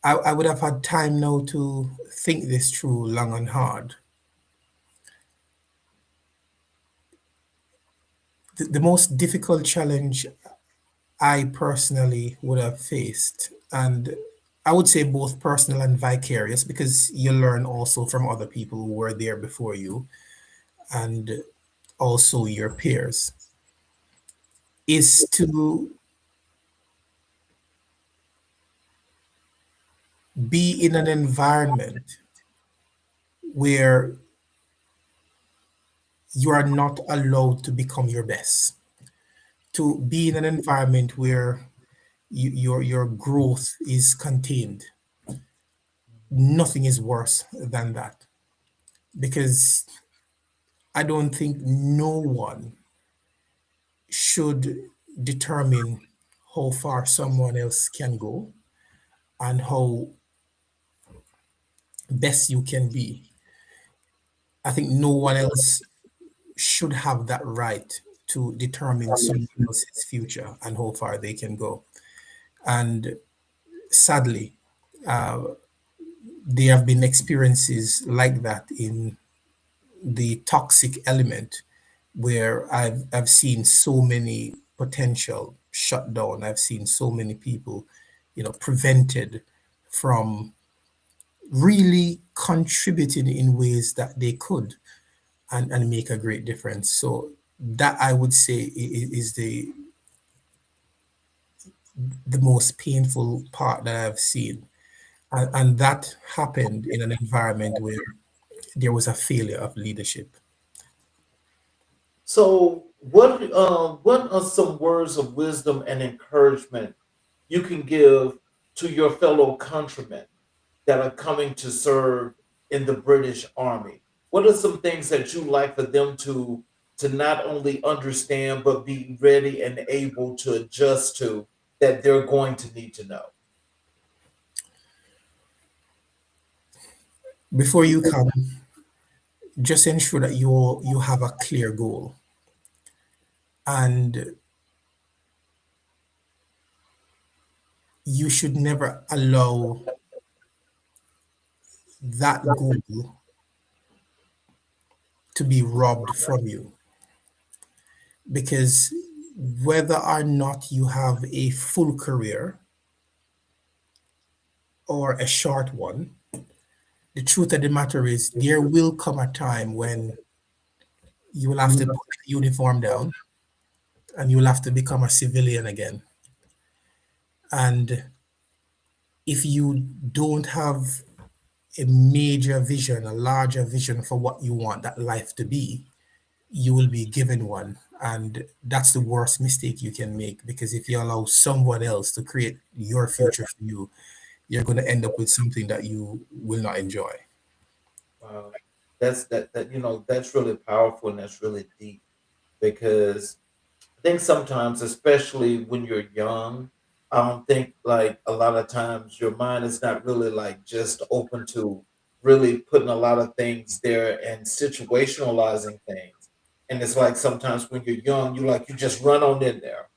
I would have had time now to think this through long and hard. The most difficult challenge I personally would have faced, and I would say both personal and vicarious, because you learn also from other people who were there before you and also your peers, is to be in an environment where you are not allowed to become your best, to be in an environment where your growth is contained. Nothing is worse than that, because I don't think no one should determine how far someone else can go and how best you can be. I think no one else should have that right to determine someone else's future and how far they can go. And sadly, there have been experiences like that in the toxic element, where I've seen so many potential shut down. I've seen so many people, prevented from really contributing in ways that they could and make a great difference. So that I would say is the most painful part that I've seen. And that happened in an environment where there was a failure of leadership. So, what are some words of wisdom and encouragement you can give to your fellow countrymen that are coming to serve in the British Army? What are some things that you like for them to not only understand but be ready and able to adjust to, that they're going to need to know? Before you come, just ensure that you have a clear goal, and you should never allow that goal to be robbed from you, because whether or not you have a full career or a short one, the truth of the matter is there will come a time when you will have to put the uniform down and you will have to become a civilian again. And if you don't have a major vision, a larger vision for what you want that life to be, you will be given one. And that's the worst mistake you can make, because if you allow someone else to create your future for you, you're going to end up with something that you will not enjoy. Wow, that's really powerful and that's really deep, because I think sometimes, especially when you're young, I don't think like a lot of times your mind is not really like just open to really putting a lot of things there and situationalizing things. And it's like sometimes when you're young, you just run on in there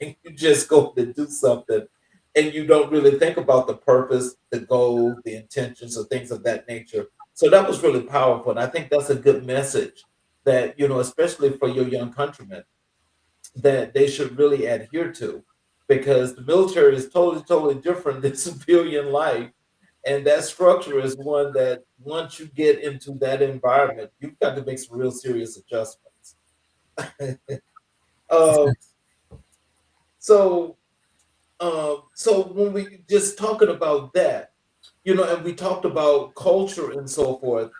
and you just go to do something and you don't really think about the purpose, the goal, the intentions, or things of that nature. So that was really powerful. And I think that's a good message that, especially for your young countrymen, that they should really adhere to, because the military is totally, totally different than civilian life. And that structure is one that once you get into that environment, you've got to make some real serious adjustments. um, so, so when we just talking about that, and we talked about culture and so forth,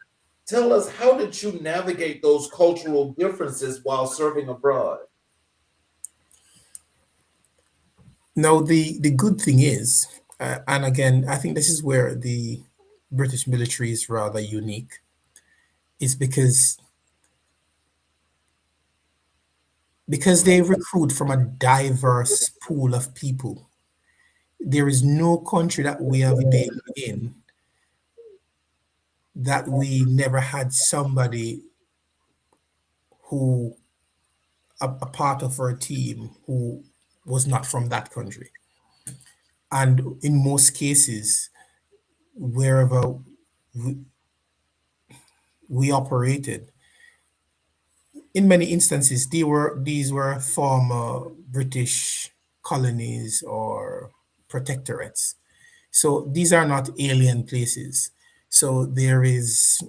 tell us, how did you navigate those cultural differences while serving abroad? Now, the good thing is, and again, I think this is where the British military is rather unique, is because they recruit from a diverse pool of people. There is no country that we have been in that we never had somebody who a part of our team who was not from that country. And in most cases, wherever we, we operated, in many instances, these were former British colonies or protectorates. So these are not alien places. So there is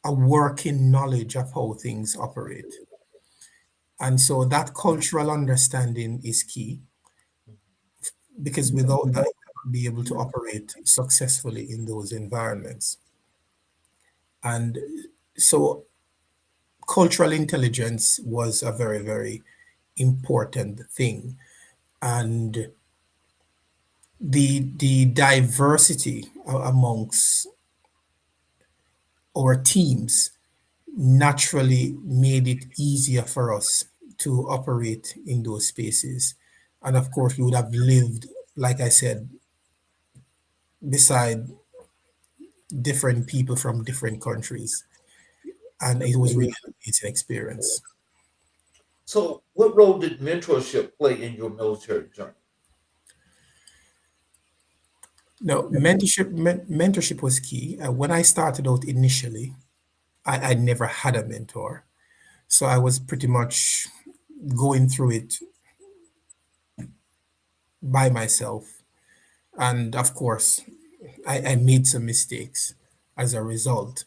a working knowledge of how things operate. And so that cultural understanding is key, because without that, you won't be able to operate successfully in those environments. And so cultural intelligence was a very, very important thing. And the diversity amongst our teams naturally made it easier for us to operate in those spaces. And of course, we would have lived, like I said, beside different people from different countries. And it was really an amazing experience. So, what role did mentorship play in your military journey? No, mentorship was key. When I started out initially, I never had a mentor. So I was pretty much going through it by myself. And of course, I made some mistakes as a result,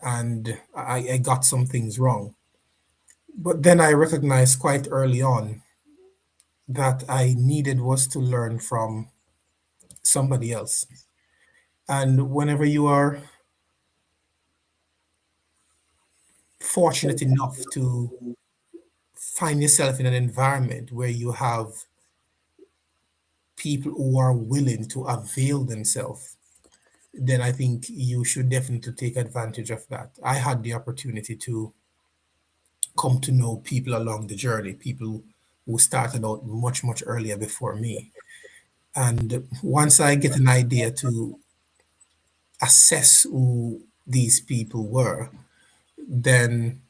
and I got some things wrong. But then I recognized quite early on that I needed was to learn from somebody else. And whenever you are fortunate enough to find yourself in an environment where you have people who are willing to avail themselves, then I think you should definitely take advantage of that. I had the opportunity to come to know people along the journey, people who started out much, much earlier before me. And once I get an idea to assess who these people were, then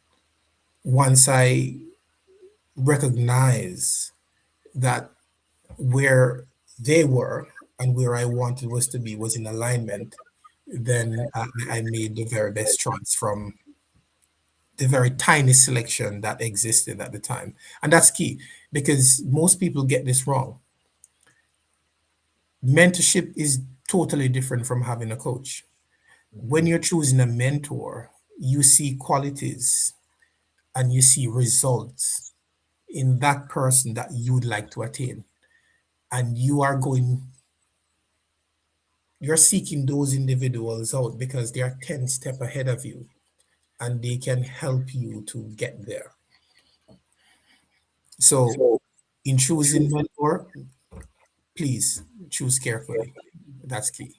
once I recognize that where they were and where I wanted was to be was in alignment, then I made the very best choice from the very tiny selection that existed at the time. And that's key because most people get this wrong. Mentorship is totally different from having a coach. When Mhm. you're choosing a mentor, you see qualities and you see results in that person that you'd like to attain. And you're seeking those individuals out because they are 10 step ahead of you and they can help you to get there. So in choosing mentor, please choose carefully. That's key.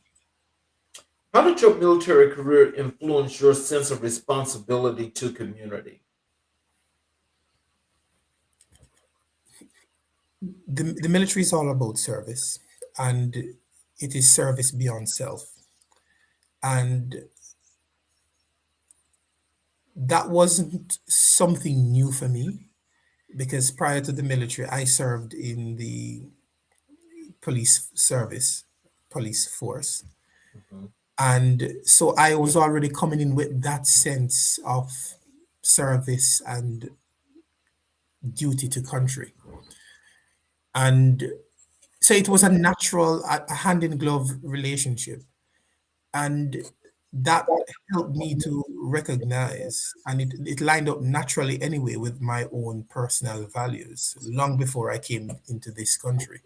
How did your military career influence your sense of responsibility to community? The military is all about service, and it is service beyond self. And that wasn't something new for me because prior to the military, I served in the police service, police force. Mhm. And so I was already coming in with that sense of service and duty to country. And so it was a natural, a hand in glove relationship. And that helped me to recognize, and it lined up naturally anyway with my own personal values long before I came into this country.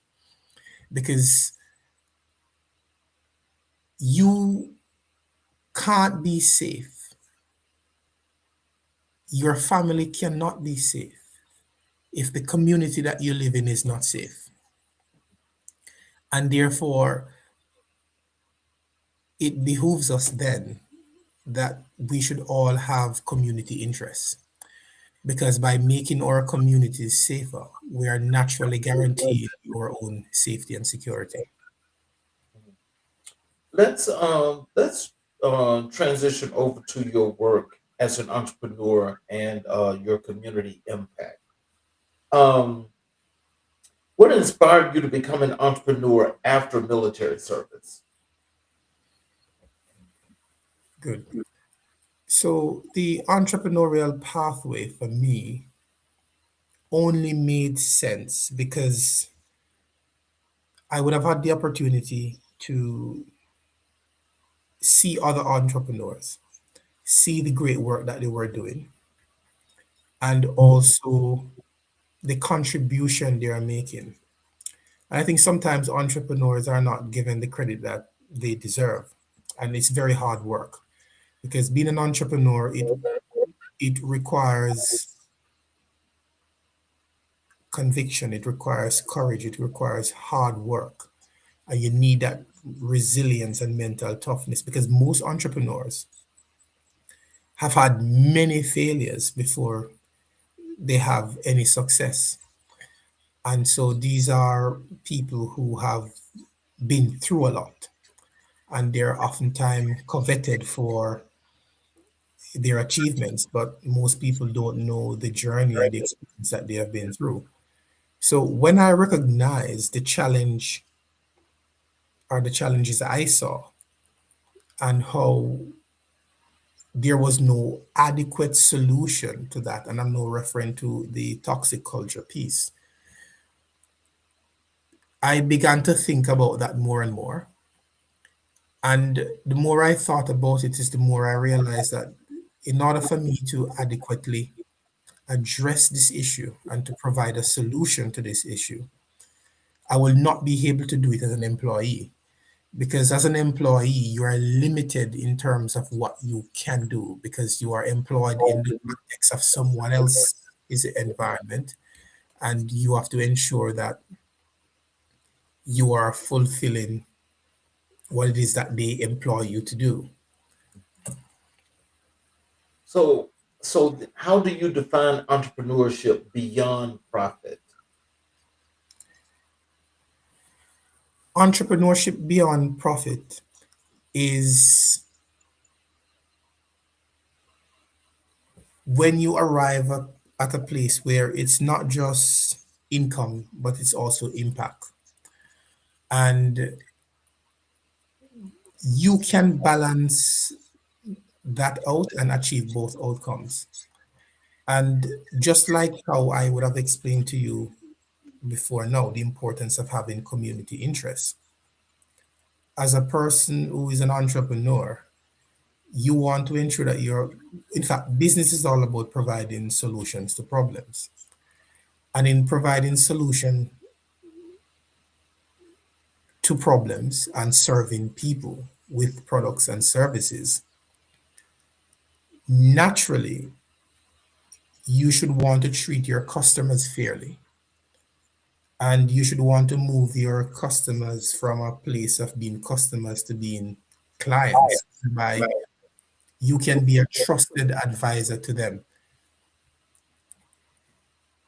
Because you can't be safe, your family cannot be safe if the community that you live in is not safe. And therefore, it behooves us then that we should all have community interests. Because by making our communities safer, we are naturally guaranteed our own safety and security. Let's transition over to your work as an entrepreneur and your community impact. Um, what inspired you to become an entrepreneur after military service? Good. So the entrepreneurial pathway for me only made sense because I would have had the opportunity to see other entrepreneurs, see the great work that they were doing, and also the contribution they are making. And I think sometimes entrepreneurs are not given the credit that they deserve. And it's very hard work because being an entrepreneur, it requires conviction, it requires courage, it requires hard work. And you need that resilience and mental toughness because most entrepreneurs have had many failures before they have any success. And so these are people who have been through a lot and they're oftentimes coveted for their achievements, but most people don't know the journey and the experience that they have been through. So when I recognized the challenge or the challenges I saw and how there was no adequate solution to that, and I'm now referring to the toxic culture piece, I began to think about that more and more. And the more I thought about it, is the more I realized that in order for me to adequately address this issue and to provide a solution to this issue, I will not be able to do it as an employee. Because as an employee, you are limited in terms of what you can do because you are employed in the context of someone else's environment, and you have to ensure that you are fulfilling what it is that they employ you to do. So, how do you define entrepreneurship beyond profit? Entrepreneurship beyond profit is when you arrive at a place where it's not just income, but it's also impact. And you can balance that out and achieve both outcomes. And just like how I would have explained to you before now, the importance of having community interests. As a person who is an entrepreneur, you want to ensure that in fact, business is all about providing solutions to problems. And in providing solution to problems and serving people with products and services, naturally, you should want to treat your customers fairly. And you should want to move your customers from a place of being customers to being clients, by you can be a trusted advisor to them.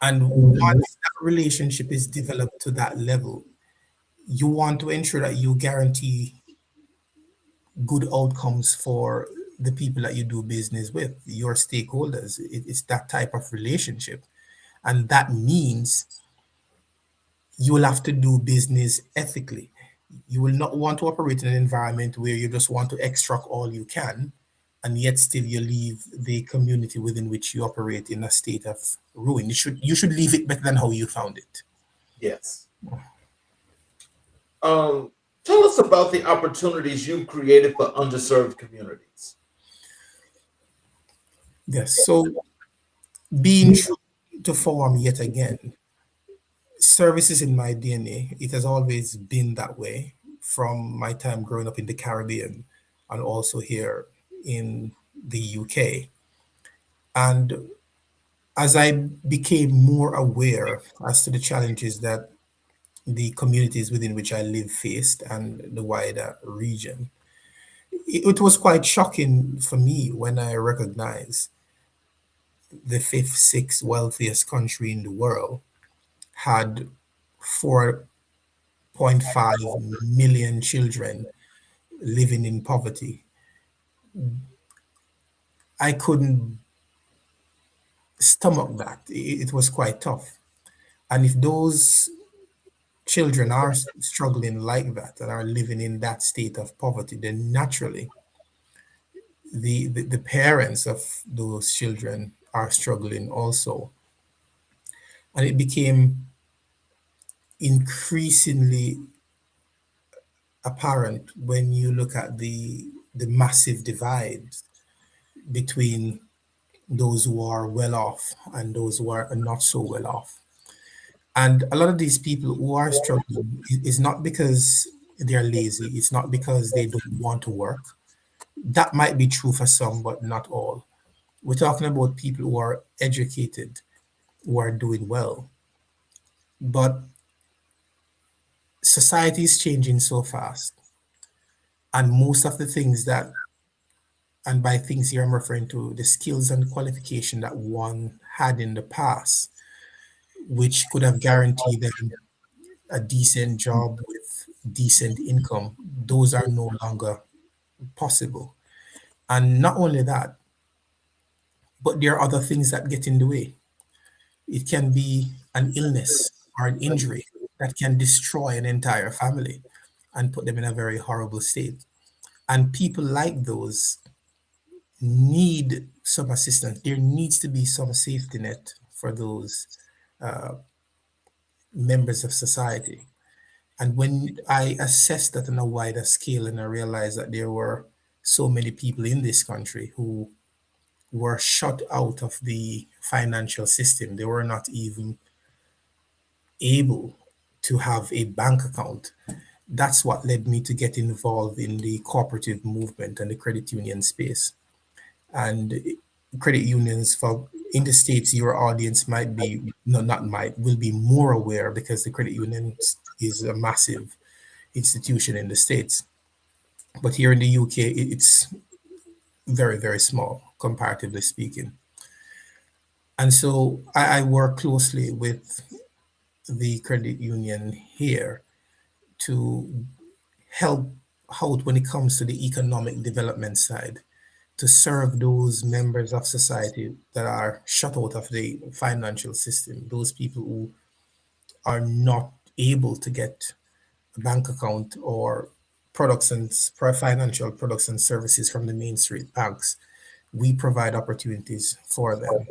And once that relationship is developed to that level, you want to ensure that you guarantee good outcomes for the people that you do business with, your stakeholders. It's that type of relationship. And that means you will have to do business ethically. You will not want to operate in an environment where you just want to extract all you can, and yet still you leave the community within which you operate in a state of ruin. You should leave it better than how you found it. Yes. Tell us about the opportunities you've created for underserved communities. Yes. So being true to form yet again, service is in my DNA. It has always been that way from my time growing up in the Caribbean and also here in the UK. And as I became more aware as to the challenges that the communities within which I live faced and the wider region, it was quite shocking for me when I recognized the fifth, sixth wealthiest country in the world had 4.5 million children living in poverty. I couldn't stomach that. It was quite tough. And if those children are struggling like that and are living in that state of poverty, then naturally the parents of those children are struggling also. And it became increasingly apparent when you look at the massive divide between those who are well off and those who are not so well off. And a lot of these people who are struggling is not because they're lazy, it's not because they don't want to work. That might be true for some, but not all. We're talking about people who are educated, who are doing well. But society is changing so fast. And most of the things that, and by things here I'm referring to the skills and qualification that one had in the past, which could have guaranteed them a decent job with decent income, those are no longer possible. And not only that, but there are other things that get in the way. It can be an illness or an injury that can destroy an entire family and put them in a very horrible state. And people like those need some assistance. There needs to be some safety net for those members of society. And when I assessed that on a wider scale and I realized that there were so many people in this country who were shut out of the financial system, they were not even able to have a bank account. That's what led me to get involved in the cooperative movement and the credit union space. And credit unions for in the States, your audience might be, no, not might, will be more aware because the credit union is a massive institution in the States. But here in the UK, it's very, very small, comparatively speaking. And so I work closely with the credit union here to help out when it comes to the economic development side, to serve those members of society that are shut out of the financial system, those people who are not able to get a bank account or products and financial products and services from the main street banks. We provide opportunities for them.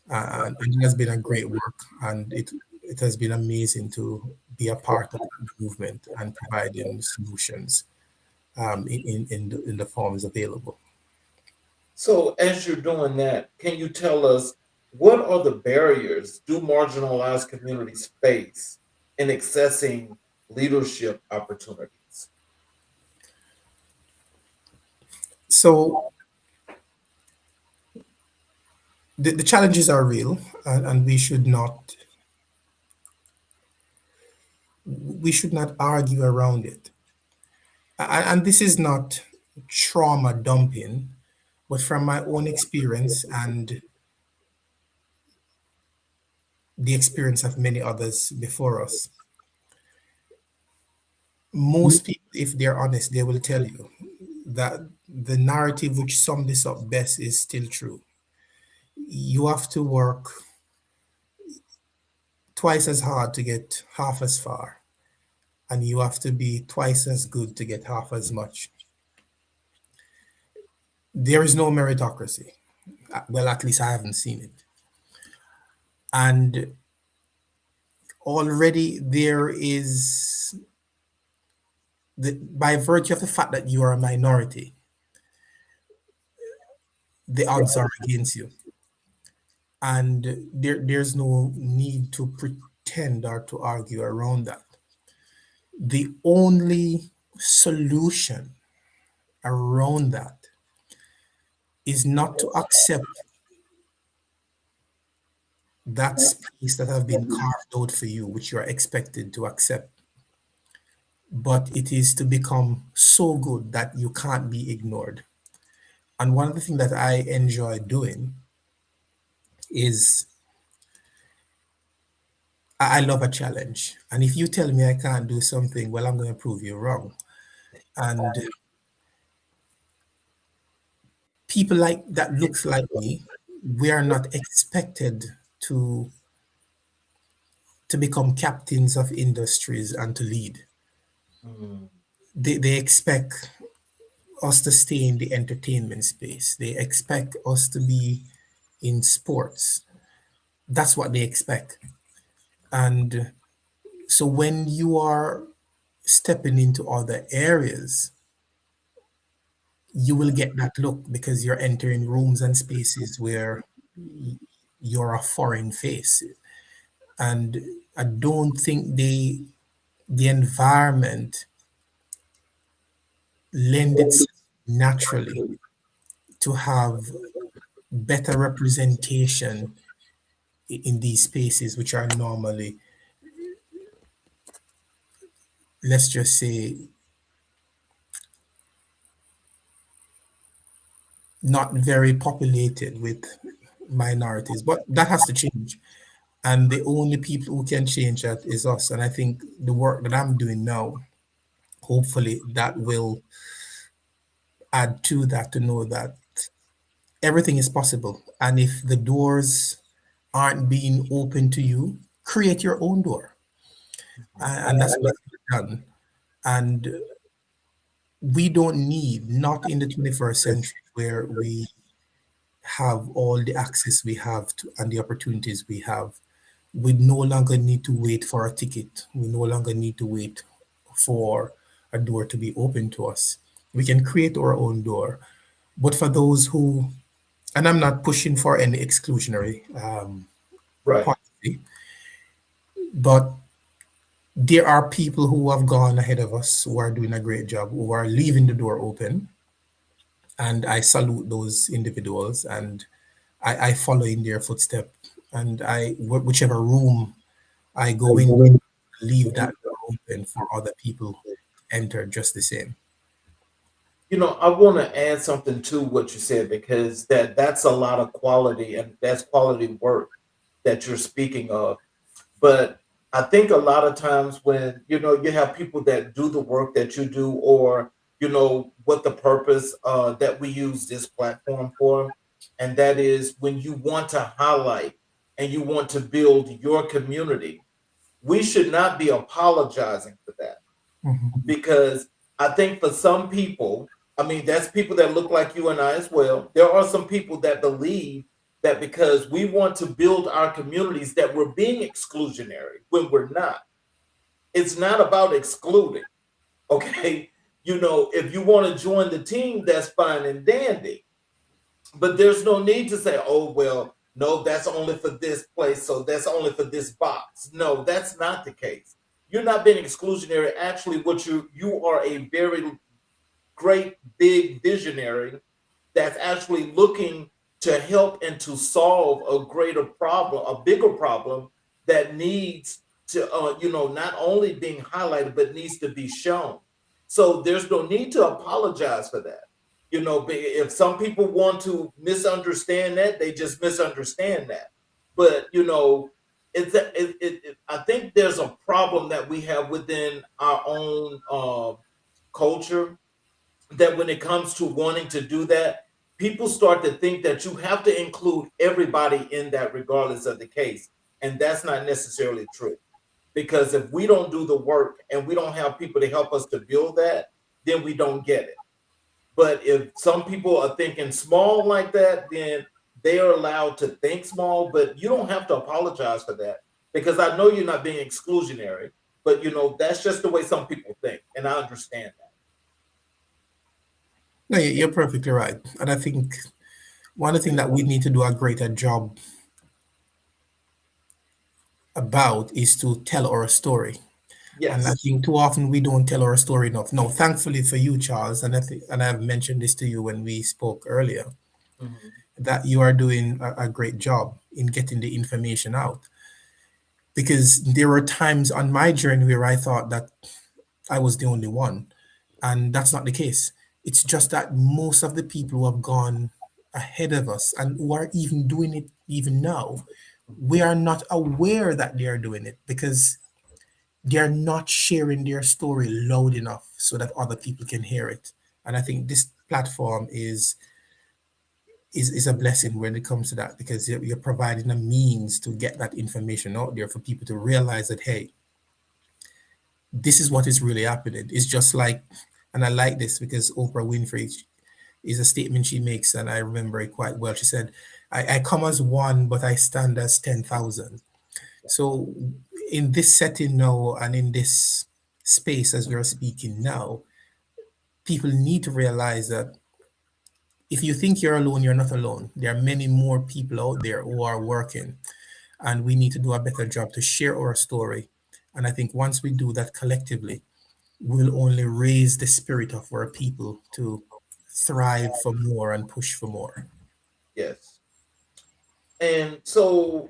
And it has been a great work, and it has been amazing to be a part of the movement and providing solutions in the forms available. So, as you're doing that, can you tell us what are the barriers do marginalized communities face in accessing leadership opportunities? So the challenges are real, and we should not argue around it. And this is not trauma dumping, but from my own experience and the experience of many others before us, most people, if they're honest, they will tell you that the narrative which sums this up best is still true. You have to work twice as hard to get half as far, and you have to be twice as good to get half as much. There is no meritocracy. Well, at least I haven't seen it. And already there is, by virtue of the fact that you are a minority, the odds are against you. And there's no need to pretend or to argue around that. The only solution around that is not to accept that space that have been carved out for you, which you are expected to accept, but it is to become so good that you can't be ignored. And one of the things that I enjoy doing is I love a challenge. And if you tell me I can't do something, well, I'm going to prove you wrong. And people like that looks like me, we are not expected to become captains of industries and to lead. Mm. They expect us to stay in the entertainment space. They expect us to be in sports. That's what they expect. And so when you are stepping into other areas, you will get that look because you're entering rooms and spaces where you're a foreign face. And I don't think the environment lend itself naturally to have better representation in these spaces, which are normally, let's just say, not very populated with minorities. But that has to change. And the only people who can change that is us. And I think the work that I'm doing now, hopefully, that will add to that, to know that everything is possible. And if the doors aren't being open to you, create your own door. And that's what I've done. And we don't need, not in the 21st century where we have all the access we have to and the opportunities we have, We no longer need to wait for a ticket. We no longer need to wait for a door to be open to us. We can create our own door. But for those who, and I'm not pushing for any exclusionary Right. policy, but there are people who have gone ahead of us who are doing a great job, who are leaving the door open. And I salute those individuals and I follow in their footstep. And whichever room I go in, leave that door open for other people to enter just the same. I want to add something to what you said because that's a lot of quality and that's quality work that you're speaking of. But I think a lot of times when you have people that do the work that you do, or what the purpose that we use this platform for, and that is when you want to highlight and you want to build your community, we should not be apologizing for that Mhm. because I think for some people, I mean, that's people that look like you and I as well. There are some people that believe that because we want to build our communities that we're being exclusionary when we're not. It's not about excluding, okay? If you want to join the team, that's fine and dandy. But there's no need to say, oh, well, no, that's only for this place, so that's only for this box. No, that's not the case. You're not being exclusionary. Actually, what you are a very great big visionary that's actually looking to help and to solve a greater problem, a bigger problem that needs to, not only being highlighted, but needs to be shown. So there's no need to apologize for that. If some people want to misunderstand that, they just misunderstand that. But, I think there's a problem that we have within our own culture that when it comes to wanting to do that, people start to think that you have to include everybody in that, regardless of the case. And that's not necessarily true. Because if we don't do the work and we don't have people to help us to build that, then we don't get it. But if some people are thinking small like that, then they are allowed to think small, but you don't have to apologize for that because I know you're not being exclusionary, but that's just the way some people think. And I understand that. No, you're perfectly right. And I think one of the things that we need to do a greater job about is to tell our story. And I Yes. think too often we don't tell our story enough. No, thankfully for you, Charles, and I've mentioned this to you when we spoke earlier, Mhm. that you are doing a great job in getting the information out. Because there were times on my journey where I thought that I was the only one, and that's not the case. It's just that most of the people who have gone ahead of us and who are even doing it even now, we are not aware that they are doing it because they're not sharing their story loud enough so that other people can hear it. And I think this platform is a blessing when it comes to that because you're providing a means to get that information out there for people to realize that hey, this is what is really happening. It's just like, and I like this because Oprah Winfrey is a statement she makes, and I remember it quite well. She said, I come as one, but I stand as 10,000. So, in this setting now, and in this space as we are speaking now, people need to realize that if you think you're alone, you're not alone. There are many more people out there who are working, and we need to do a better job to share our story. And I think once we do that collectively, we'll only raise the spirit of our people to thrive for more and push for more. Yes. And so,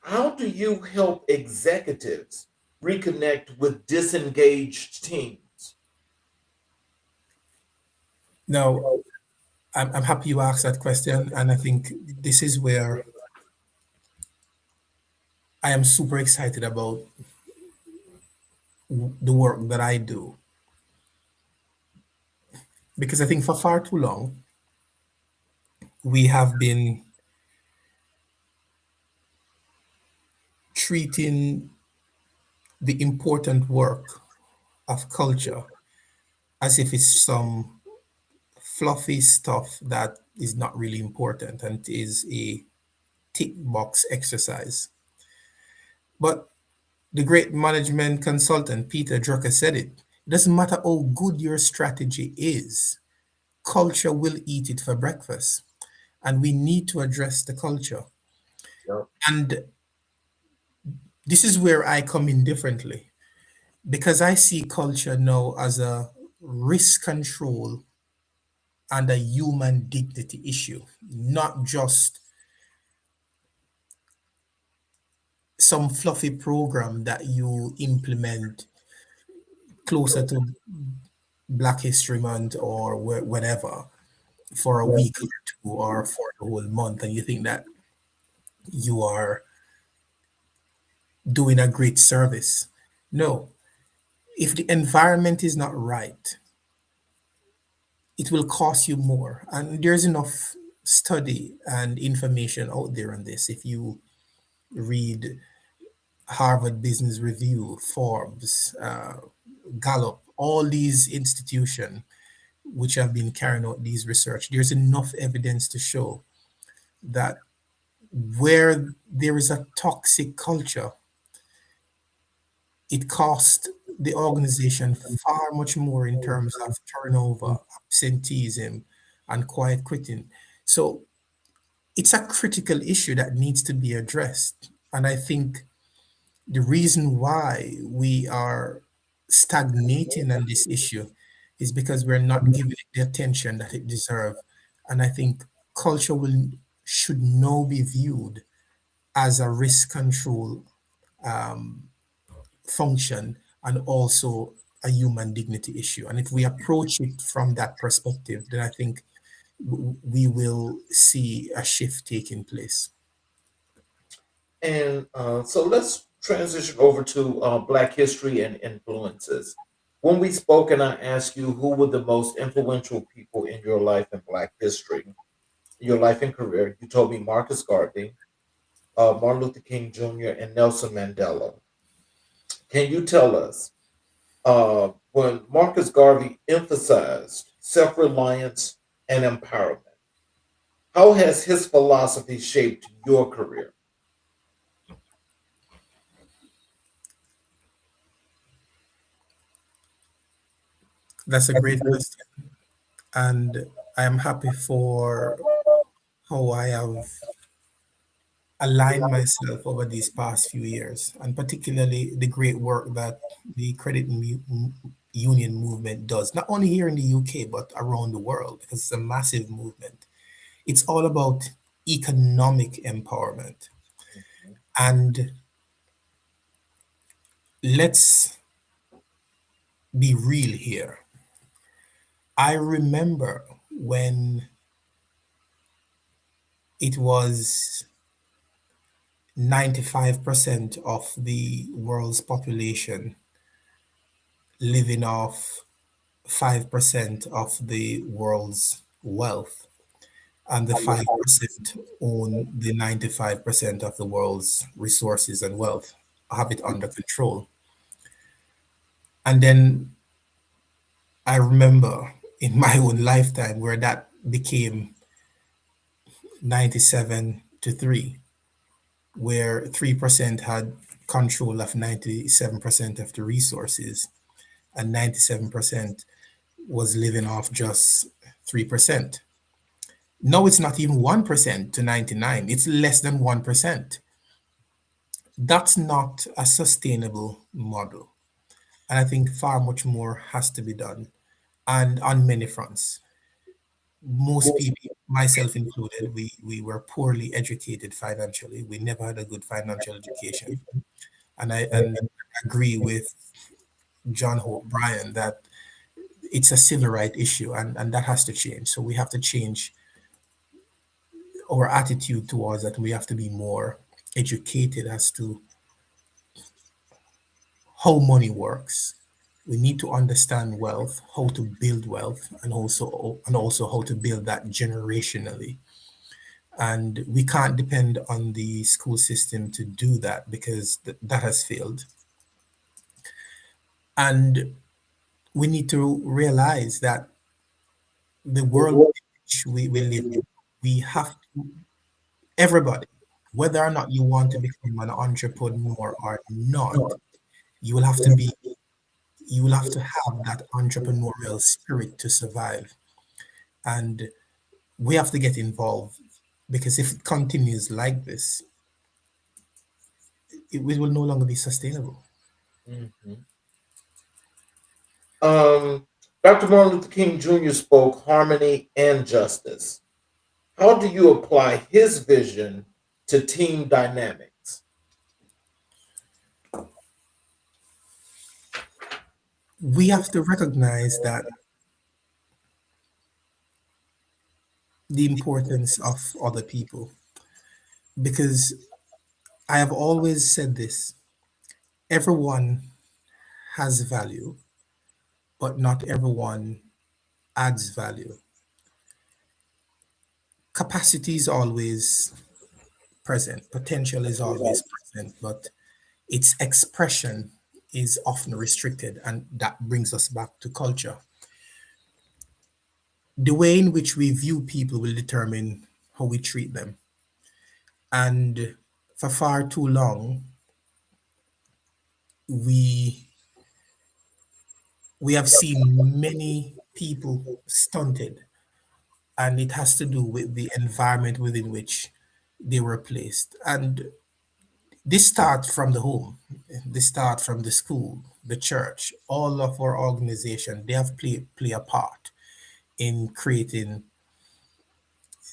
how do you help executives reconnect with disengaged teams? Now, I'm happy you asked that question, and I think this is where I am super excited about the work that I do because I think for far too long we have been treating the important work of culture as if it's some fluffy stuff that is not really important and is a tick box exercise. But the great management consultant Peter Drucker said it. It doesn't matter how good your strategy is, culture will eat it for breakfast. And we need to address the culture. Yep. And this is where I come in differently because I see culture now as a risk control and a human dignity issue, not just some fluffy program that you implement closer to Black History Month or whenever for a week or two or for the whole month, and you think that you are doing a great service. No, if the environment is not right, it will cost you more. And there's enough study and information out there on this. If you read Harvard Business Review, Forbes, Gallup, all these institutions which have been carrying out these research, there's enough evidence to show that where there is a toxic culture, it costs the organization far much more in terms of turnover, absenteeism, and quiet quitting. So it's a critical issue that needs to be addressed. And I think the reason why we are stagnating on this issue is because we're not giving it the attention that it deserves. And I think culture should now be viewed as a risk control function and also a human dignity issue. And if we approach it from that perspective, then I think we will see a shift taking place. And so let's transition over to Black history and influences. When we spoke and I asked you who were the most influential people in your life in Black history, your life and career, you told me Marcus Garvey, Martin Luther King Jr., and Nelson Mandela. Can you tell us when Marcus Garvey emphasized self reliance and empowerment, how has his philosophy shaped your career? That's a great question. And I am happy for how I have aligned myself over these past few years, and particularly the great work that the union movement does, not only here in the UK, but around the world, because it's a massive movement. It's all about economic empowerment. Mhm. And let's be real here. I remember when it was 95% of the world's population living off 5% of the world's wealth, and the 5% own the 95% of the world's resources and wealth, have it under control. And then I remember in my own lifetime where that became 97 to 3, where 3% had control of 97% of the resources, and 97% was living off just 3%. No, it's not even 1% to 99. It's less than 1%. That's not a sustainable model. And I think far much more has to be done. And on many fronts. Most people, myself included, we were poorly educated financially. We never had a good financial education. And I agree with John Hope Bryan that it's a civil right issue and that has to change. So we have to change our attitude towards that. We have to be more educated as to how money works. We need to understand wealth, how to build wealth, and also how to build that generationally. And we can't depend on the school system to do that because that has failed. And we need to realize that the world in which we live in, we have to, everybody. Whether or not you want to become an entrepreneur or not, you will have to be you will have to have that entrepreneurial spirit to survive. And we have to get involved because if it continues like this, it will no longer be sustainable. Mhm. Um, Dr. Martin Luther King Jr. spoke harmony and justice. How do you apply his vision to team dynamics? We have to recognize that the importance of other people because I have always said this: everyone has value, but not everyone adds value. Capacity is always present, potential is always present, but its expression is often restricted. And that brings us back to culture. The way in which we view people will determine how we treat them. And for far too long, we we have seen many people stunted, and it has to do with the environment within which they were placed. And this starts from the home, this starts from the school, the church, all of our organization. They have play a part in creating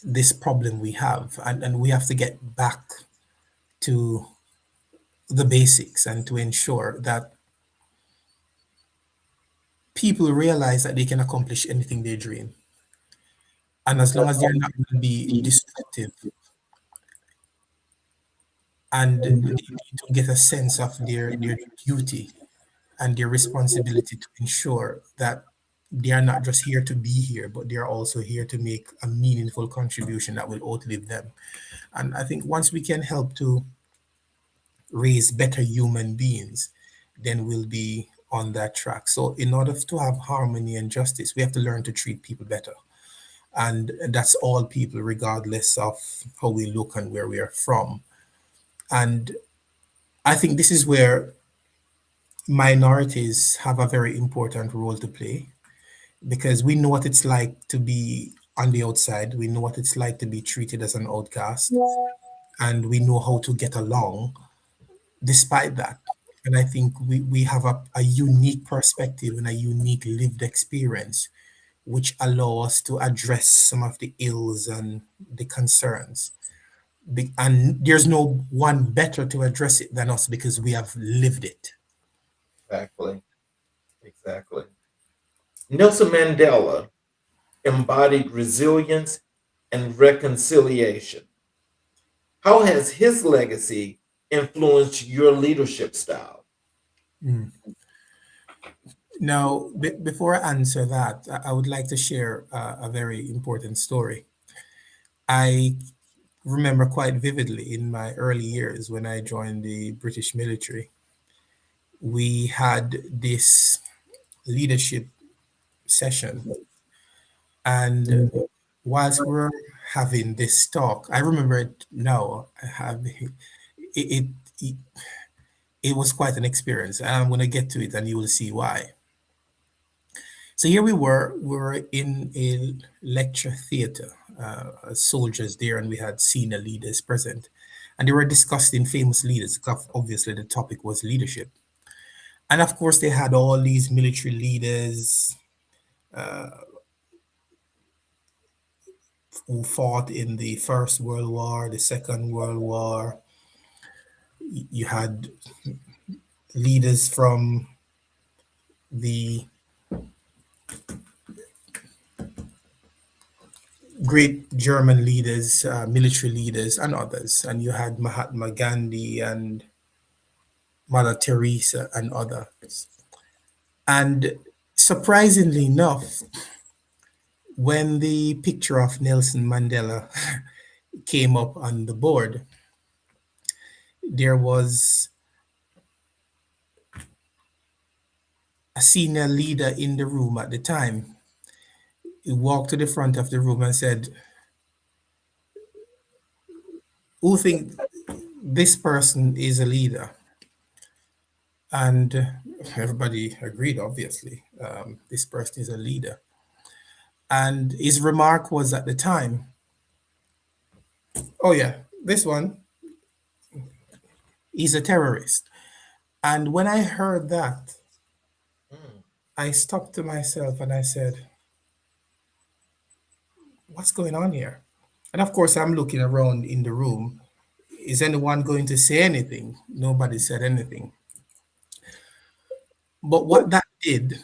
this problem we have, and we have to get back to the basics and to ensure that people realize that they can accomplish anything they dream. And as long as they're not going to be destructive and they need to get a sense of their duty and their responsibility to ensure that they are not just here to be here, but they are also here to make a meaningful contribution that will outlive them. And I think once we can help to raise better human beings, then we'll be on that track. So, in order to have harmony and justice, we have to learn to treat people better. And that's all people, regardless of how we look and where we are from. And I think this is where minorities have a very important role to play because we know what it's like to be on the outside. We know what it's like to be treated as an outcast, and we know how to get along despite that. And I think we have a unique perspective and a unique lived experience which allow us to address some of the ills and the concerns. And there's no one better to address it than us because we have lived it. Exactly. Exactly. Nelson Mandela embodied resilience and reconciliation. How has his legacy influenced your leadership style? Mm. Now, before I answer that, I would like to share a very important story. I remember quite vividly in my early years when I joined the British military, we had this leadership session. And whilst we were having this talk, I remember it now. It, it, it was quite an experience. And I'm going to get to it and you will see why. So here we were in a lecture theater, soldiers there, and we had senior leaders present. And they were discussing famous leaders. Obviously, the topic was leadership. And of course, they had all these military leaders who fought in the First World War, the Second World War. You had leaders from the great German leaders, military leaders, and others. And you had Mahatma Gandhi and Mother Teresa and others. And surprisingly enough, when the picture of Nelson Mandela came up on the board, there was a senior leader in the room at the time. He walked to the front of the room and said, who think this person is a leader, and everybody agreed, obviously, this person is a leader. And his remark was at the time, oh yeah, this one, he's a terrorist. And when I heard that, Mm. I stopped to myself and I said, what's going on here? And of course, I'm looking around in the room. Is anyone going to say anything? Nobody said anything. But what that did,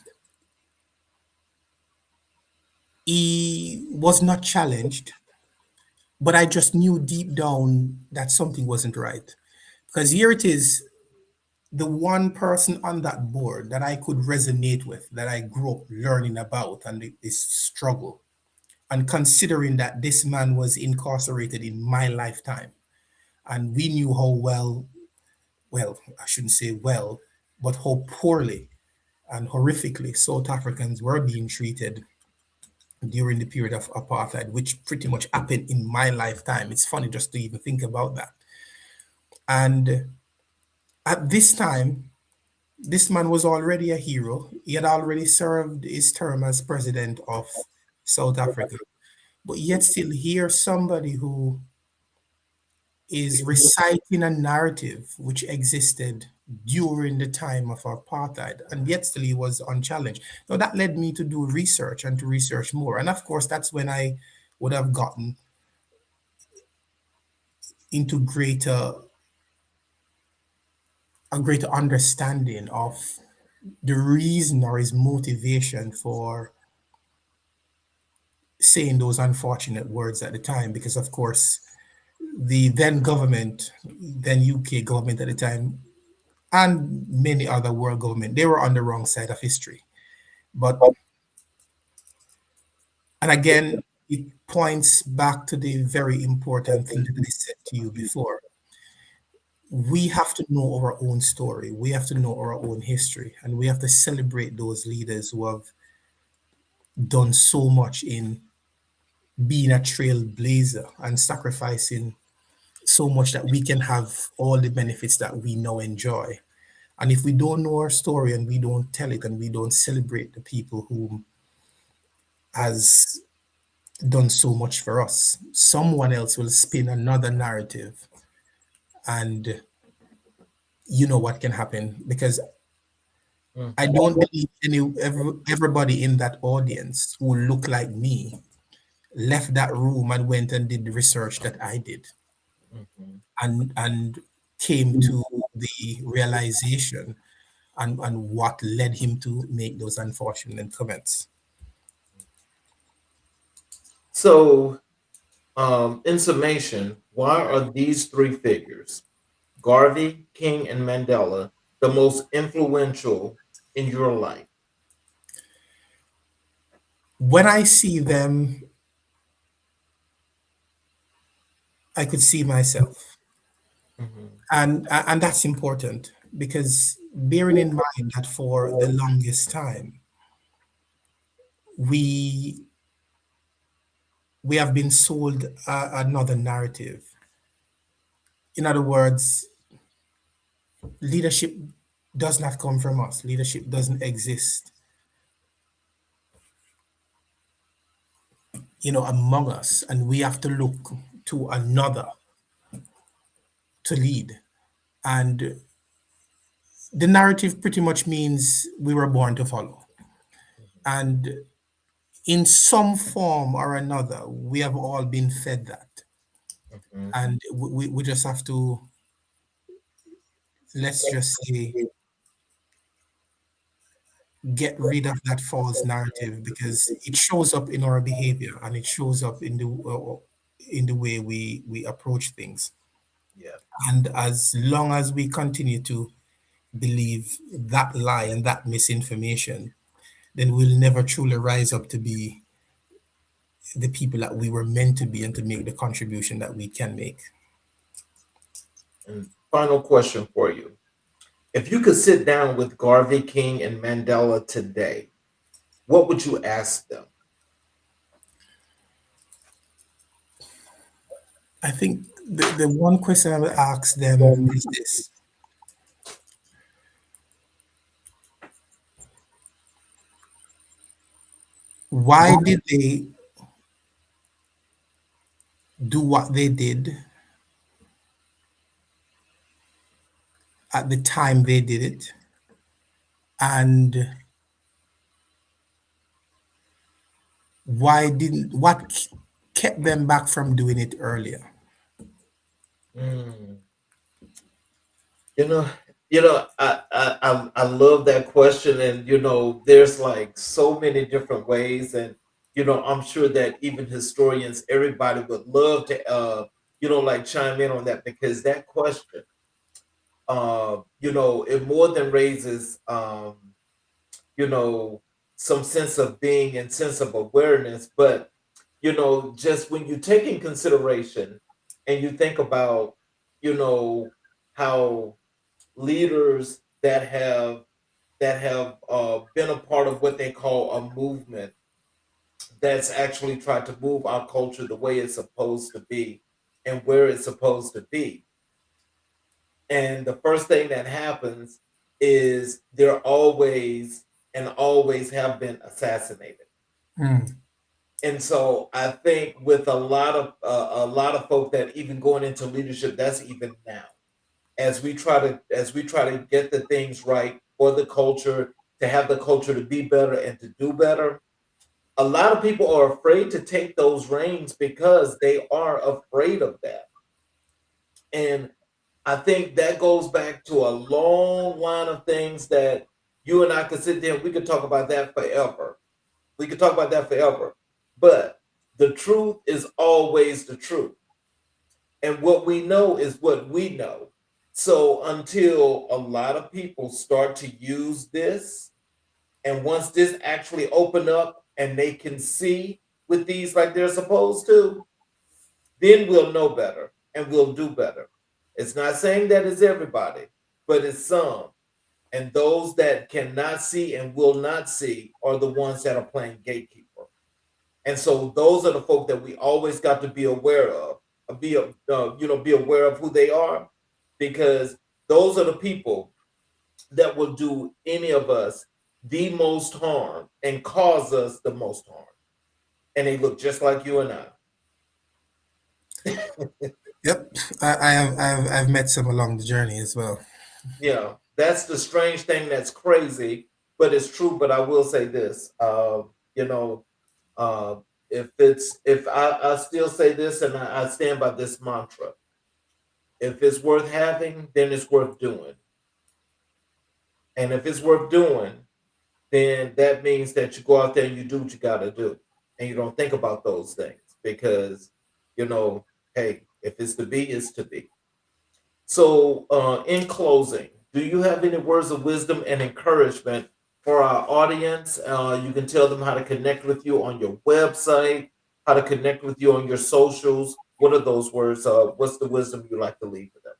he was not challenged, but I just knew deep down that something wasn't right. Because here it is, the one person on that board that I could resonate with, that I grew up learning about and this struggle, and considering that this man was incarcerated in my lifetime, and we knew how well, I shouldn't say well, but how poorly and horrifically South Africans were being treated during the period of apartheid, which pretty much happened in my lifetime. It's funny just to even think about that. And at this time, this man was already a hero. He had already served his term as president of South Africa, but yet still here somebody who is reciting a narrative which existed during the time of apartheid, and yet still he was unchallenged. Now that led me to do research and to research more. And of course, that's when I would have gotten into a greater understanding of the reason or his motivation for saying those unfortunate words at the time, because of course the then government, then UK government at the time, and many other world government, they were on the wrong side of history. But and again, it points back to the very important thing that I said to you before. We have to know our own story. We have to know our own history, and we have to celebrate those leaders who have done so much in being a trailblazer and sacrificing so much that we can have all the benefits that we now enjoy. And if we don't know our story and we don't tell it and we don't celebrate the people who has done so much for us, someone else will spin another narrative, and you know what can happen, because I Mhm. don't believe everybody in that audience who look like me left that room and went and did the research that I did, Mhm. and came to the realization and what led him to make those unfortunate comments. So, in summation, why are these three figures, Garvey, King, and Mandela, the most influential in your life? When I see them, I could see myself, Mhm. and that's important, because bearing in mind that for the longest time we we have been sold another narrative. In other words, leadership does not come from us. Leadership doesn't exist, among us, and we have to look to another to lead. And the narrative pretty much means we were born to follow. And in some form or another, we have all been fed that. Mhm. And we just have to, let's just say, get rid of that false narrative, because it shows up in our behavior and it shows up in the way we approach things. Yeah. And as long as we continue to believe that lie and that misinformation, then we'll never truly rise up to be the people that we were meant to be and to make the contribution that we can make. And final question for you. If you could sit down with Garvey, King, and Mandela today, what would you ask them? I think The one question I will ask them is this: why did they do what they did at the time they did it? And why didn't what kept them back from doing it earlier? Mm. You know, I love that question, and there's like so many different ways, and I'm sure that even historians, everybody would love to like chime in on that, because that question, it more than raises you know some sense of being and sense of awareness, but just when you take in consideration and you think about you know how leaders that have been a part of what they call a movement that's actually tried to move our culture the way it's supposed to be and where it's supposed to be. And the first thing that happens is they're always and always have been assassinated. Mm, And so I think with a lot of folk that even going into leadership, that's even now, as we try to get the things right for the culture, to have the culture to be better and to do better. A lot of people are afraid to take those reins because they are afraid of that. And I think that goes back to a long line of things that you and I could sit there and we could talk about that forever. We could talk about that forever. But the truth is always the truth. And what we know is what we know. So until a lot of people start to use this, and once this actually open up and they can see with these like they're supposed to, then we'll know better and we'll do better. It's not saying that it's everybody, but it's some. And those that cannot see and will not see are the ones that are playing gatekeeper. And so those are the folk that we always got to be aware of, be aware of who they are, because those are the people that will do any of us the most harm and cause us the most harm. And they look just like you and I. yep, I've met some along the journey as well. Yeah, that's the strange thing. That's crazy, but it's true. But I will say this, you know, uh, if I still say this, and I stand by this mantra: if it's worth having, then it's worth doing, and if it's worth doing, then that means that you go out there and you do what you got to do, and you don't think about those things, because you know, hey, if it's to be, it's to be. So, in closing, do you have any words of wisdom and encouragement for our audience? You can tell them how to connect with you on your website, how to connect with you on your socials. What are those words? What's the wisdom you like to leave with them?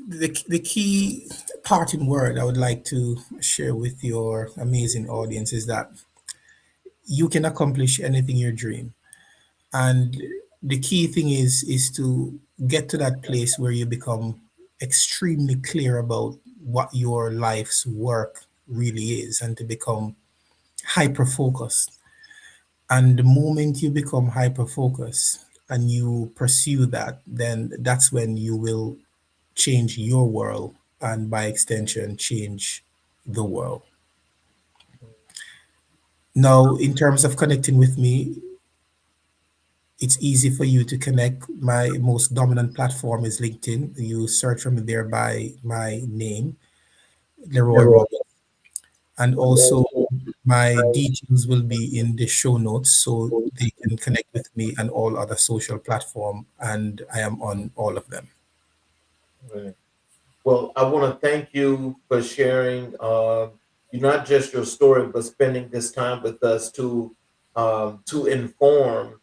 The key parting word I would like to share with your amazing audience is that you can accomplish anything you dream. And the key thing is to get to that place where you become extremely clear about what your life's work really is, and to become hyper focused. And the moment you become hyper focused and you pursue that, then that's when you will change your world, and by extension change the world. Now, in terms of connecting with me, it's easy for you to connect. My most dominant platform is LinkedIn. You search for me there by my name, Leroy Robert. And also, my details will be in the show notes so they can connect with me and all other social platform. And I am on all of them. Right. Well, I want to thank you for sharing, you not just your story, but spending this time with us to inform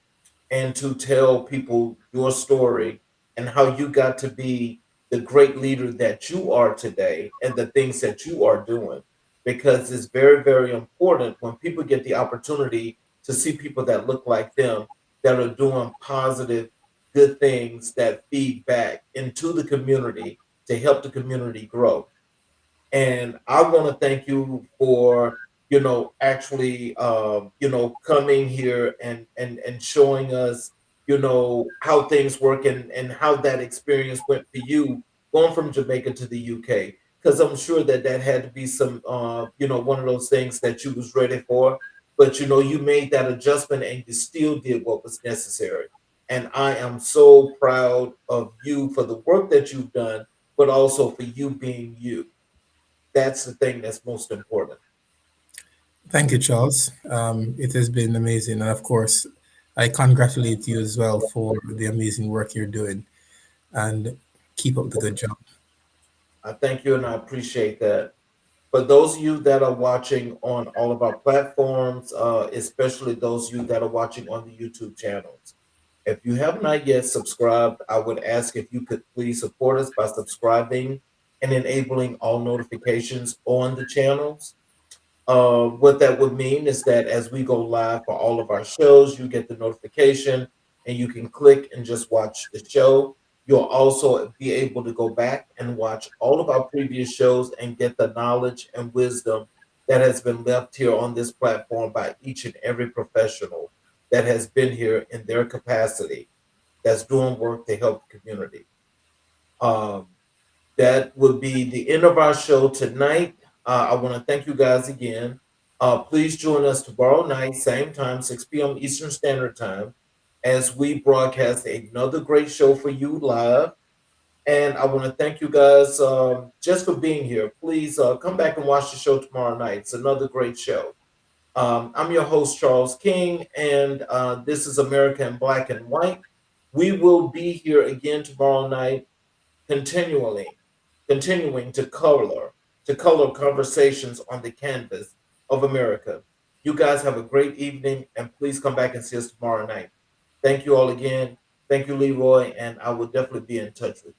and to tell people your story and how you got to be the great leader that you are today and the things that you are doing. Because it's very, very important when people get the opportunity to see people that look like them, that are doing positive good things that feed back into the community to help the community grow. And I want to thank you for, actually, coming here and showing us, how things work, and how that experience went for you going from Jamaica to the UK. Because I'm sure that that had to be some, one of those things that you was ready for, but you made that adjustment and you still did what was necessary. And I am so proud of you for the work that you've done, but also for you being you. That's the thing that's most important. Thank you, Charles. It has been amazing. And of course, I congratulate you as well for the amazing work you're doing and keep up the good job. I thank you and I appreciate that. For those of you that are watching on all of our platforms, especially those of you that are watching on the YouTube channels, if you have not yet subscribed, I would ask if you could please support us by subscribing and enabling all notifications on the channels. What that would mean is that as we go live for all of our shows, you get the notification and you can click and just watch the show. You'll also be able to go back and watch all of our previous shows and get the knowledge and wisdom that has been left here on this platform by each and every professional that has been here in their capacity, that's doing work to help the community. Um, that would be the end of our show tonight. I want to thank you guys again. Please join us tomorrow night, same time, 6 p.m. Eastern Standard Time, as we broadcast another great show for you live. And I want to thank you guys just for being here. Please come back and watch the show tomorrow night. It's another great show. I'm your host, Charles King, and this is America in Black and White. We will be here again tomorrow night, continually continuing to color conversations on the canvas of America. You guys have a great evening, and please come back and see us tomorrow night. Thank you all again. Thank you, Leroy, and I will definitely be in touch with you.